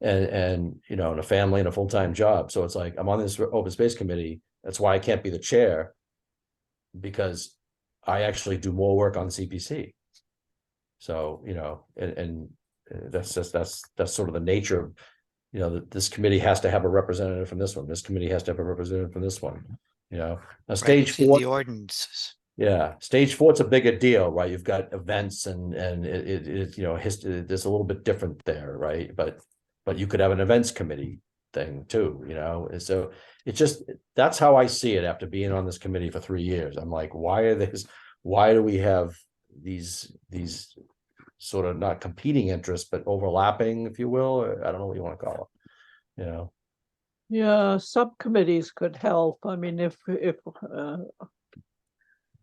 and a family and a full-time job. So it's like, I'm on this open space committee. That's why I can't be the chair, because I actually do more work on CPC. So, and that's sort of the nature of, this committee has to have a representative from this one. This committee has to have a representative from this one, Now Stage 4. The ordinances. Yeah, Stage 4, it's a bigger deal, right? You've got events and it history. There's a little bit different there, right? But you could have an events committee thing too, And so it's just, that's how I see it after being on this committee for 3 years. I'm like, why do we have these sort of not competing interests, but overlapping, if you will? Or I don't know what you want to call it, Yeah, subcommittees could help. I mean, if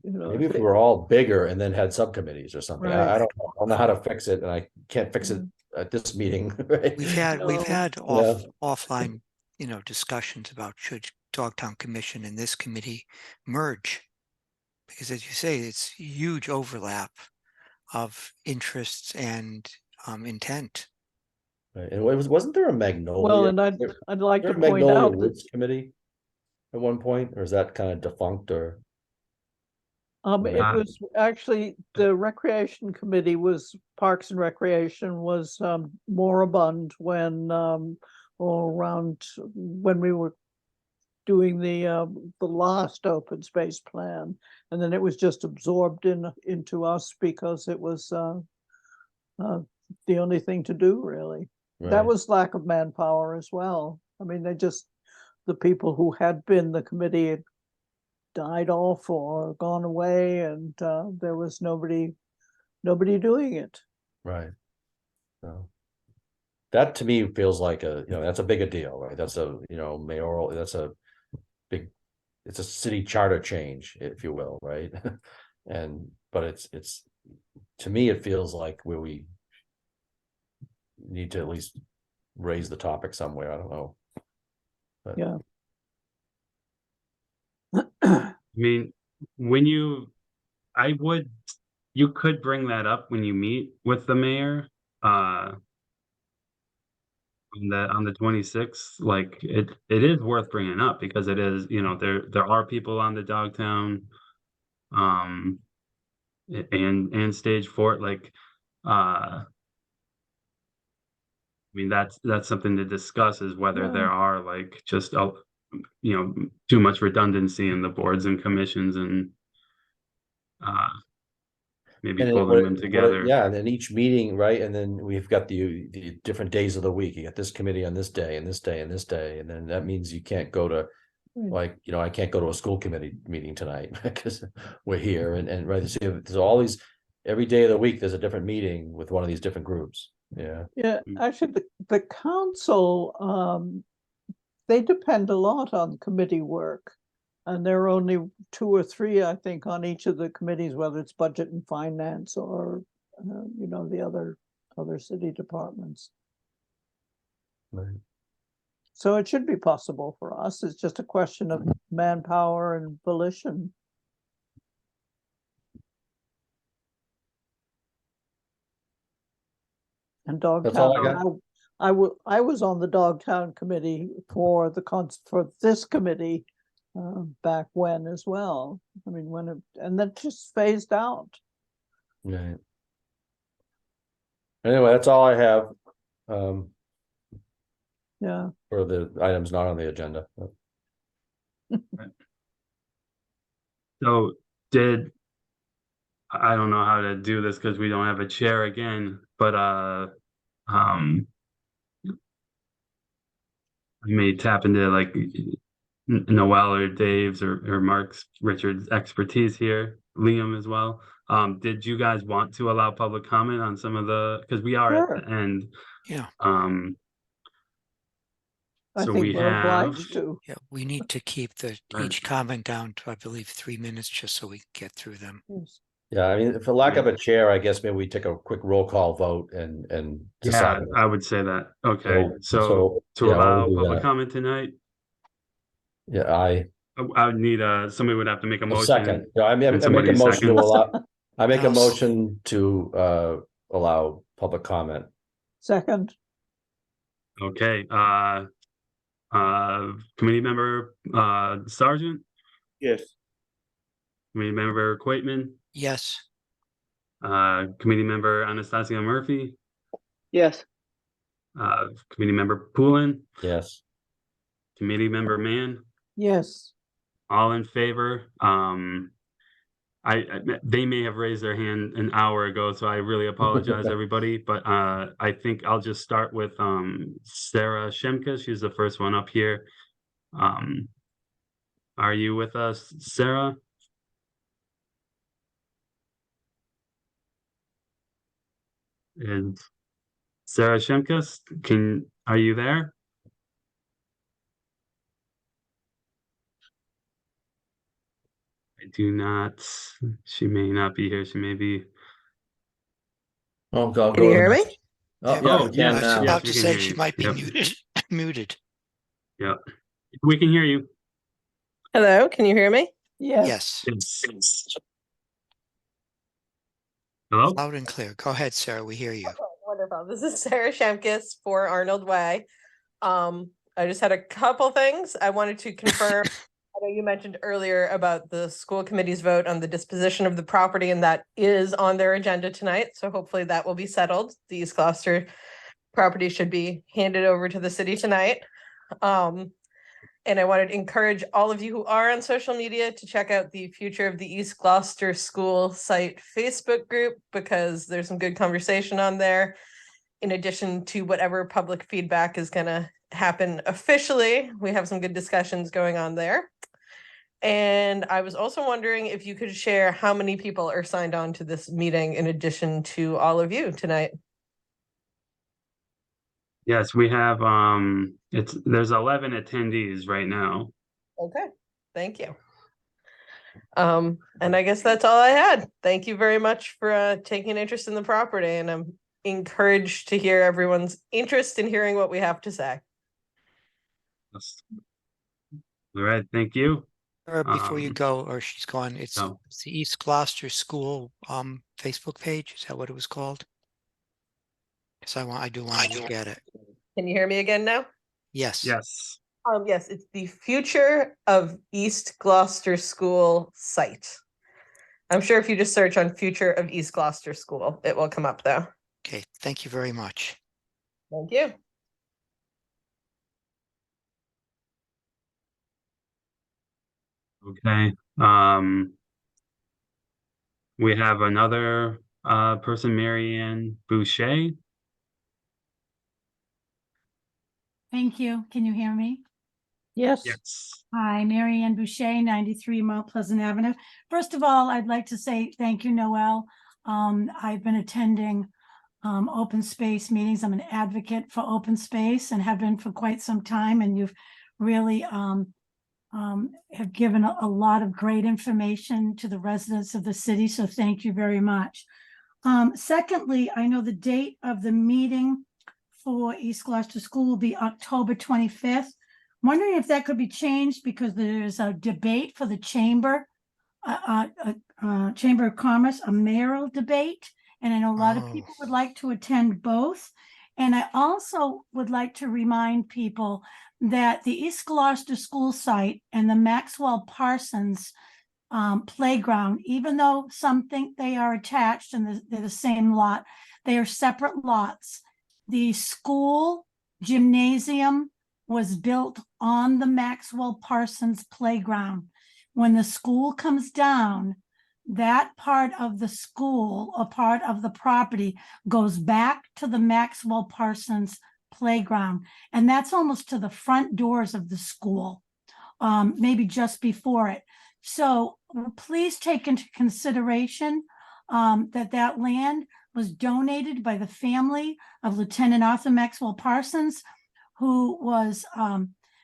Maybe if we were all bigger and then had subcommittees or something. Right. I don't know how to fix it, and I can't fix it at this meeting. Right? We've had No. offline, discussions about should Dogtown Commission and this committee merge, because as you say, it's huge overlap of interests and intent. Right. And wasn't there a Magnolia? Well, and there I'd like to a point Magnolia out that Woods Committee at one point, or is that kind of defunct? Or it Ah. was actually the Recreation Committee Parks and Recreation was moribund when around when we were doing the last open space plan, and then it was just absorbed into us because it was the only thing to do, really. That right. was lack of manpower as well. I mean, the people who had been the committee had died off or gone away, and there was nobody doing it. Right. So that to me feels like that's a bigger deal, right? That's a mayoral. That's a big. It's a city charter change, if you will, right? But it's to me it feels like where we need to at least raise the topic somewhere. I don't know. But, Yeah. I mean, you could bring that up when you meet with the mayor. on the 26th, like it is worth bringing up because it is, you know, there are people on the Dogtown and stage 4, like I mean that's something to discuss, is whether Yeah. there are like just you know, too much redundancy in the boards and commissions, and maybe And pulling them together. yeah, and then each meeting, right, and then we've got the different days of the week. You got this committee on this day, and this day, and this day, and then that means you can't go to, Mm. like, you know, I can't go to a school committee meeting tonight because we're here, and right, so there's all these, every day of the week, there's a different meeting with one of these different groups. Yeah, Yeah, Mm. actually, the council, they depend a lot on committee work. And there are only 2 or 3, I think, on each of the committees, whether it's budget and finance or, you know, the other city departments. right. So it should be possible for us. It's just a question of manpower and volition. And That's all I Dogtown, I was on the Dogtown committee for for this committee back when as well. I mean, and that just phased out. Right. Anyway, that's all I have. Yeah. For the items not on the agenda. So I don't know how to do this because we don't have a chair again, but I may tap into like Noel or Dave's or Mark's, Richard's expertise here, Liam as well. Did you guys want to allow public comment on some of because we are Sure. at the end? Yeah. I So think we we're have, obliged to. Yeah, we need to keep Right. each comment down to, I believe, 3 minutes, just so we can get through them. Yes. Yeah, I mean, for lack of a chair, I guess maybe we take a quick roll call vote and yeah, decide. I would say that. Okay, so So, to yeah, why don't we allow do public that? comment tonight, Yeah, I a motion. second. Yeah, I mean, and I make a somebody motion to seconds. allow. I make a I'll s- motion to allow public comment. Second, Okay, committee member Sargent, Yes, committee member Quaitman, Yes, committee member Anastasia Murphy, Yes. committee member Poulin, Yes. committee member Mann, yes. all in favor. They may have raised their hand an hour ago, so I really apologize, everybody. But I think I'll just start with Sarah Shemka. She's the first one up here. Are you with us, Sarah? And Sarah Shemkus, are you there? I do not. She may not be here. She may be. Oh, go. Can you hear me? Oh, Yeah. yeah, Oh, we can I was now. about we to can say hear she you. might be Yep. muted. Muted. Yeah, we can hear you. Hello, can you hear me? Yes. Yes, Hello. loud and clear. Go ahead, Sarah. We hear you. Okay, wonderful. This is Sarah Shemkis for Arnold Way. I just had a couple things I wanted to confirm. I know you mentioned earlier about the school committee's vote on the disposition of the property, and that is on their agenda tonight. So hopefully that will be settled. The East Gloucester property should be handed over to the city tonight. And I wanted to encourage all of you who are on social media to check out the Future of the East Gloucester School site Facebook group, because there's some good conversation on there. In addition to whatever public feedback is going to happen officially, we have some good discussions going on there. And I was also wondering if you could share how many people are signed on to this meeting in addition to all of you tonight. Yes, we have. There's 11 attendees right now. Okay, thank you. And I guess that's all I had. Thank you very much for taking an interest in the property, and I'm encouraged to hear everyone's interest in hearing what we have to say. Yes. All right, thank you. Sarah, before you Um, go, or she's gone, it's no. the East Gloucester School Facebook page. Is that what it was called? Because I do want to look at it. Can you hear me again now? Yes. Yes. Yes, it's the future of East Gloucester School site. I'm sure if you just search on future of East Gloucester School, it will come up though. Okay, thank you very much. Thank you. Okay. We have another person, Marianne Boucher. Thank you. Can you hear me? Yes, Yes. Hi, Mary Ann Boucher, 93 Mount Pleasant Avenue. First of all, I'd like to say thank you, Noel. I've been attending open space meetings. I'm an advocate for open space and have been for quite some time, and you've really have given a lot of great information to the residents of the city, so thank you very much. Secondly, I know the date of the meeting for East Gloucester School will be October 25th. I'm wondering if that could be changed because there's a debate for the Chamber of Commerce, a mayoral debate. And I know a lot of people would like to attend both. And I also would like to remind people that the East Gloucester School site and the Maxwell Parsons playground, even though some think they are attached and they're the same lot, they are separate lots. The school gymnasium was built on the Maxwell Parsons playground. When the school comes down, that part of the school or part of the property goes back to the Maxwell Parsons playground. And that's almost to the front doors of the school, maybe just before it. So please take into consideration that land was donated by the family of Lieutenant Arthur Maxwell Parsons, who was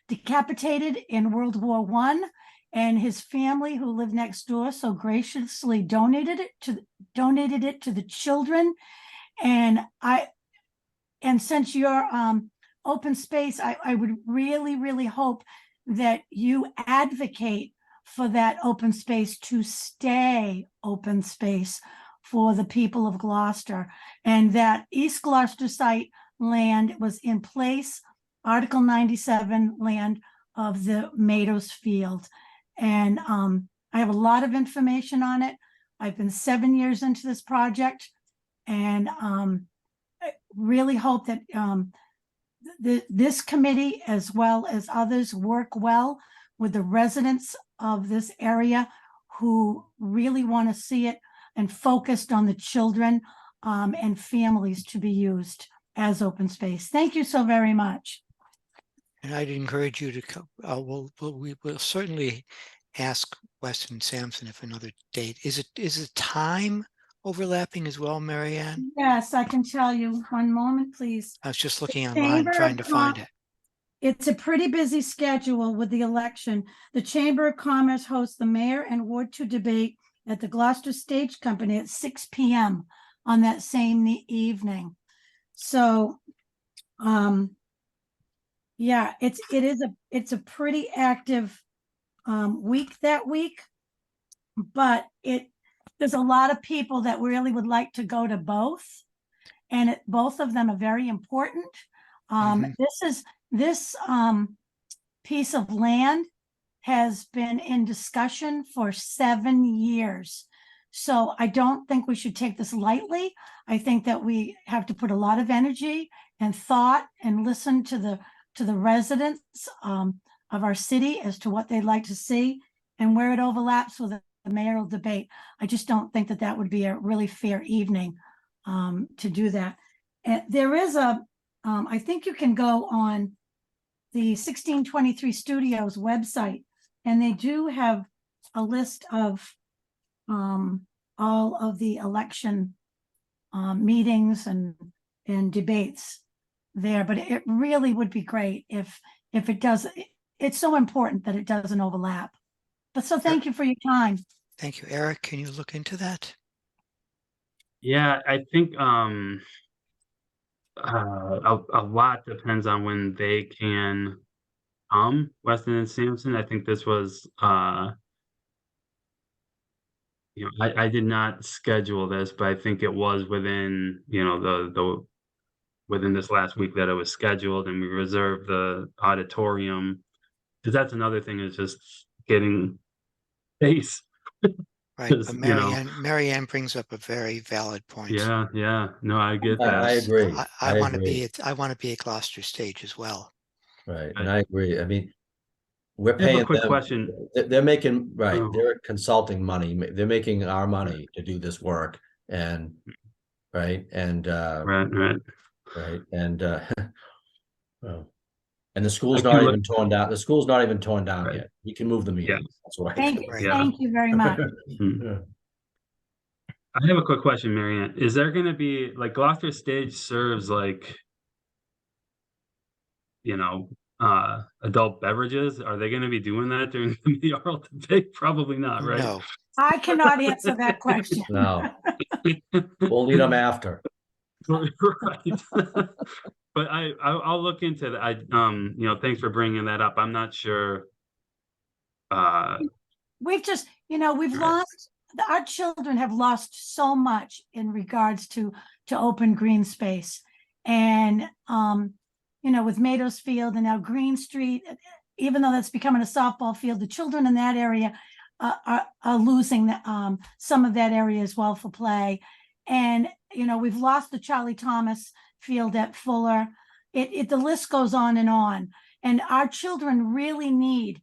decapitated in World War I, and his family, who lived next door, so graciously donated it to the children. And since you're open space, I would really, really hope that you advocate for that open space to stay open space for the people of Gloucester, and that East Gloucester site land was in place, Article 97 land of the Mados Field. And I have a lot of information on it. I've been 7 years into this project, and I really hope that this committee, as well as others, work well with the residents of this area who really want to see it and focused on the children and families to be used as open space. Thank you so very much. And I'd encourage you to come. We will certainly ask Weston Sampson if another date. Is it time overlapping as well, Marianne? Yes, I can tell you. One moment, please. I was just looking The online Chamber trying to of find it. It's a pretty busy schedule with the election. The Chamber of Commerce hosts the mayor and Ward 2 debate at the Gloucester Stage Company at 6 p.m. on that same evening. So, yeah, it's a pretty active week that week, but there's a lot of people that really would like to go to both, and both of them are very important. This piece of land has been in discussion for 7 years. So I don't think we should take this lightly. I think that we have to put a lot of energy and thought and listen to the residents of our city as to what they'd like to see and where it overlaps with the mayoral debate. I just don't think that would be a really fair evening to do that. And there is I think you can go on the 1623 Studios website, and they do have a list of all of the election meetings and debates there. But it really would be great if it does. It's so important that it doesn't overlap. But so thank you for your time. Thank you. Eric, can you look into that? Yeah, I think a lot depends on when they can come, Weston and Sampson. I think this was I did not schedule this, but I think it was within, the within this last week that it was scheduled, and we reserved the auditorium. Because that's another thing, is just getting space. Right, Because, but you know, Marianne brings up a very valid point. yeah, no, I get I that. agree. I want to agree. I want to be at Gloucester Stage as well. Right, Right. and I agree. I mean, we're I have a paying quick them. question. They're making, right, Oh. they're consulting money. They're making our money to do this work and, right, and, Right. right, and, well, and the school's I can not look- even torn down. The school's not even torn down Right. yet. You can move the meeting. That's what I Thank think. you, Yeah. thank you very much. Yeah. I have a quick question, Marianne. Is there gonna be, like, Gloucester Stage serves, like, you know, adult beverages? Are they gonna be doing that during the mayoral debate? Probably not, right? No, I cannot answer that question. No, we'll need them after. Right. But I'll look into that. You know, thanks for bringing that up. I'm not sure. We've just, we've Right. lost, our children have lost so much in regards to open green space. And, with Mados Field and now Green Street, even though that's becoming a softball field, the children in that area are losing some of that area as well for play. And, we've lost the Charlie Thomas Field at Fuller. The list goes on. And our children really need,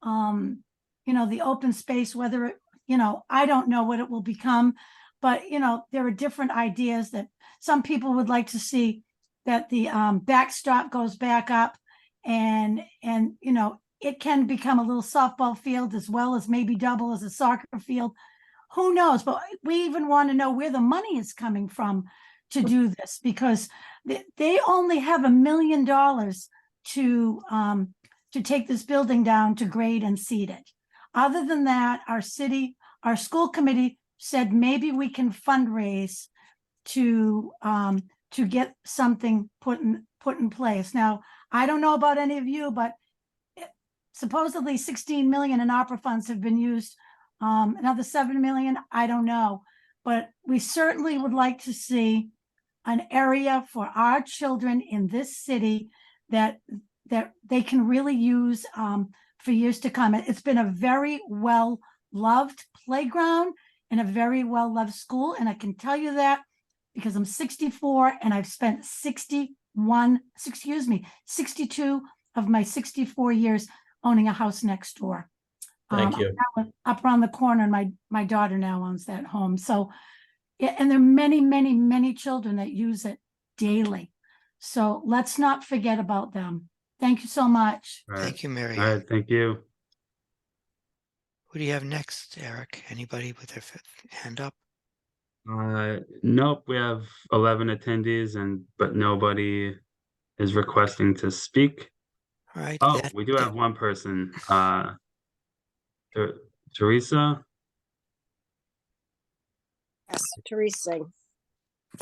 the open space, whether it, I don't know what it will become, but, there are different ideas that some people would like to see, that the backstop goes back up and, it can become a little softball field as well as maybe double as a soccer field. Who knows? But we even want to know where the money is coming from to do this, because they only have $1 million to take this building down to grade and seed it. Other than that, our school committee said maybe we can fundraise to get something put in place. Now, I don't know about any of you, but supposedly 16 million in opera funds have been used. Another 7 million, I don't know, but we certainly would like to see an area for our children in this city that they can really use for years to come. It's been a very well-loved playground and a very well-loved school. And I can tell you that because I'm 64 and I've spent 62 of my 64 years owning a house next door. Thank you. Up around the corner, and my daughter now owns that home. So, and there are many, many, many children that use it daily. So let's not forget about them. Thank you so much. All right. thank you, All Marianne. right, thank you. Who do you have next, Eric? Anybody with their hand up? Nope, we have 11 attendees, but nobody is requesting to speak. All right. Oh, we do have one person. Teresa? Yes, Therese Singh.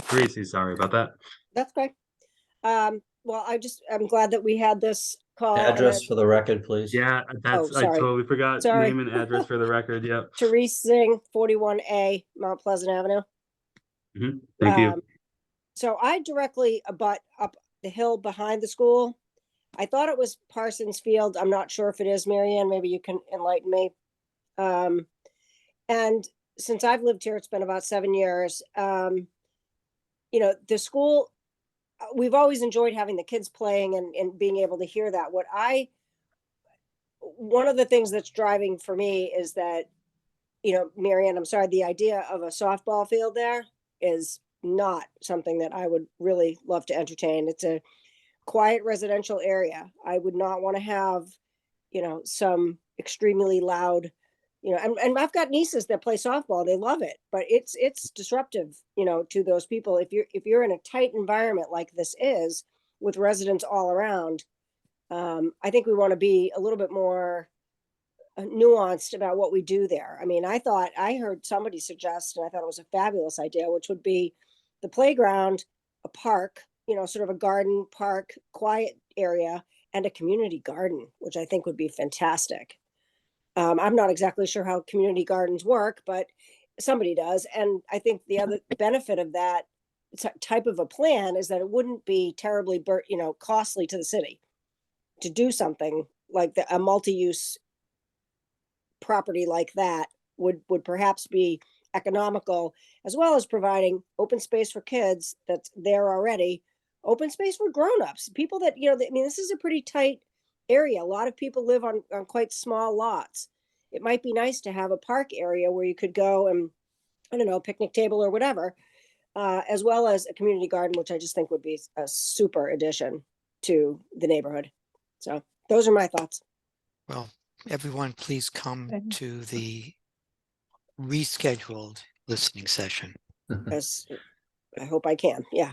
Teresa, sorry about that. That's great. Well, I'm glad that we had this call. and Address for the record, please. Yeah, I sorry. totally forgot. Sorry. Name and address for the record. Yep. Therese Singh, 41A, Mount Pleasant Avenue. Thank you. So I directly abut up the hill behind the school. I thought it was Parsons Field. I'm not sure if it is, Marianne. Maybe you can enlighten me. And since I've lived here, it's been about 7 years. The school, we've always enjoyed having the kids playing and being able to hear that. One of the things that's driving for me is that, Marianne, I'm sorry, the idea of a softball field there is not something that I would really love to entertain. It's a quiet residential area. I would not want to have, some extremely loud, and I've got nieces that play softball. They love it, but it's disruptive, to those people. If you're in a tight environment like this is, with residents all around, I think we want to be a little bit more nuanced about what we do there. I mean, I heard somebody suggest, and I thought it was a fabulous idea, which would be the playground, a park, sort of a garden park, quiet area, and a community garden, which I think would be fantastic. I'm not exactly sure how community gardens work, but somebody does. And I think the other benefit of that type of a plan is that it wouldn't be terribly, costly to the city to do something like a multi-use property like that would perhaps be economical, as well as providing open space for kids that's there already, open space for grown-ups, people that, this is a pretty tight area. A lot of people live on quite small lots. It might be nice to have a park area where you could go and, I don't know, picnic table or whatever, as well as a community garden, which I just think would be a super addition to the neighborhood. So those are my thoughts. Well, everyone, please come Okay. to the rescheduled listening session. Yes, I hope I can. Yeah,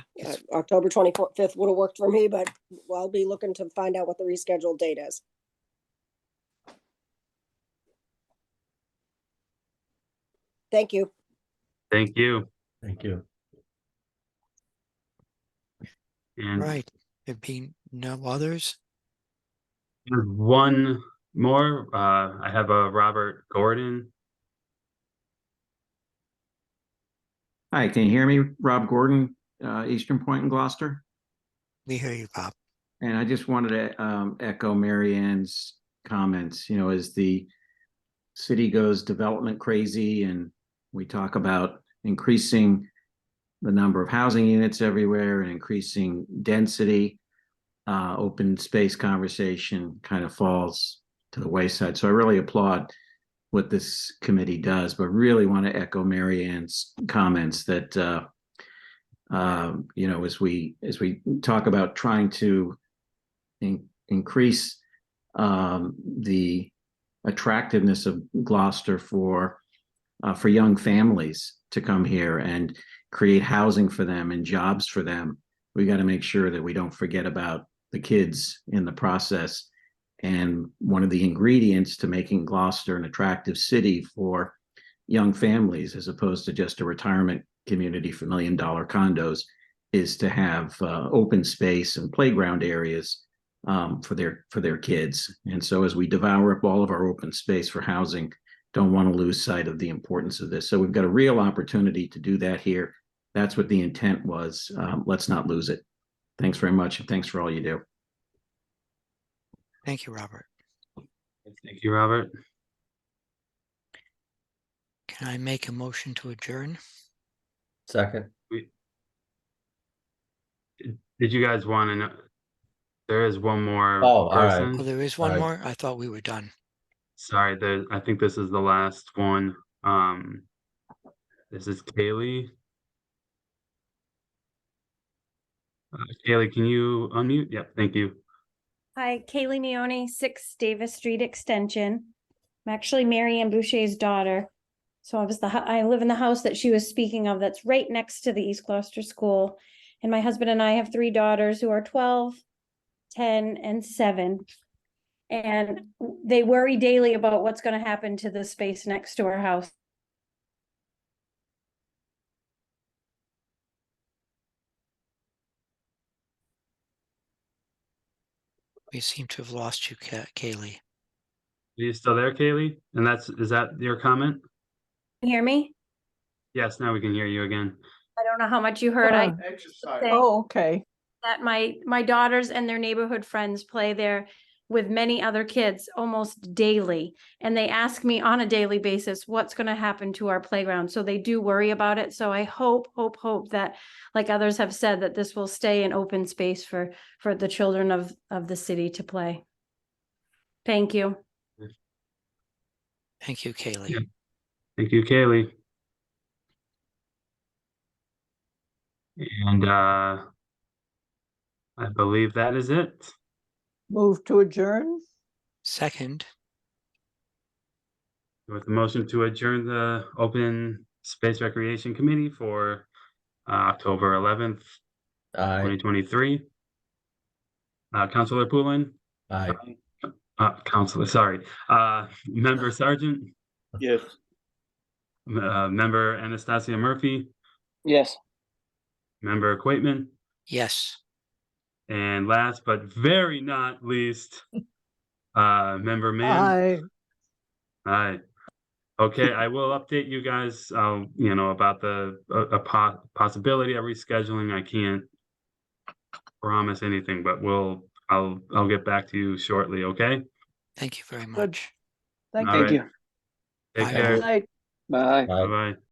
October 25th would have worked for me, but I'll be looking to find out what the rescheduled date is. Thank you. Thank you. Thank you. And Right. There being no others? there's one more. I have a Robert Gordon. Hi, can you hear me? Rob Gordon, Eastern Point in Gloucester. We hear you, Bob. And I just wanted to echo Mary Ann's comments, as the city goes development crazy and we talk about increasing the number of housing units everywhere and increasing density, open space conversation kind of falls to the wayside. So I really applaud what this committee does, but really want to echo Mary Ann's comments that, as we talk about trying to increase the attractiveness of Gloucester for young families to come here and create housing for them and jobs for them, we got to make sure that we don't forget about the kids in the process. And one of the ingredients to making Gloucester an attractive city for young families, as opposed to just a retirement community for $1 million condos, is to have open space and playground areas for their kids. And so as we devour up all of our open space for housing, don't want to lose sight of the importance of this. So we've got a real opportunity to do that here. That's what the intent was. Let's not lose it. Thanks very much. And thanks for all you do. Thank you, Robert. Thank you, Robert. Can I make a motion to adjourn? Second. Did you guys want to know? There is one more Oh, all right. person. Oh, there is one All right. more? I thought we were done. Sorry, I think this is the last one. This is Kaylee. Kaylee, can you unmute? Yep, thank you. Hi, Kaylee Meone, 6 Davis Street Extension. I'm actually Mary Ann Boucher's daughter. So I live in the house that she was speaking of that's right next to the East Gloucester School. And my husband and I have 3 daughters who are 12, 10, and 7. And they worry daily about what's going to happen to the space next to our house. We seem to have lost you, Kaylee. Are you still there, Kaylee? And is that your comment? Can you hear me? Yes, now we can hear you again. I don't know how much you heard. Uh, Oh, okay. That my daughters and their neighborhood friends play there with many other kids almost daily. And they ask me on a daily basis, what's going to happen to our playground? So they do worry about it. So I hope that, like others have said, that this will stay an open space for the children of the city to play. Thank you. Thank you, Kaylee. Yeah. Thank you, Kaylee. And I believe that is it. Move to adjourn? Second. With the motion to adjourn the Open Space Recreation Committee for October 11th, Aye. 2023. Councilor Poulin? Aye. Member Sargent? Yes. Member Anastasia Murphy? Yes. Member Quaitman? Yes. And last but very not least, Member Mann? Aye. Aye. Okay, I will update you guys, you know, about the, possibility of rescheduling. I can't promise anything, but I'll get back to you shortly, okay? Thank you very Good. much. Thank All you. right. Thank you. Take Bye. care. Good night. Bye. Bye. Bye-bye.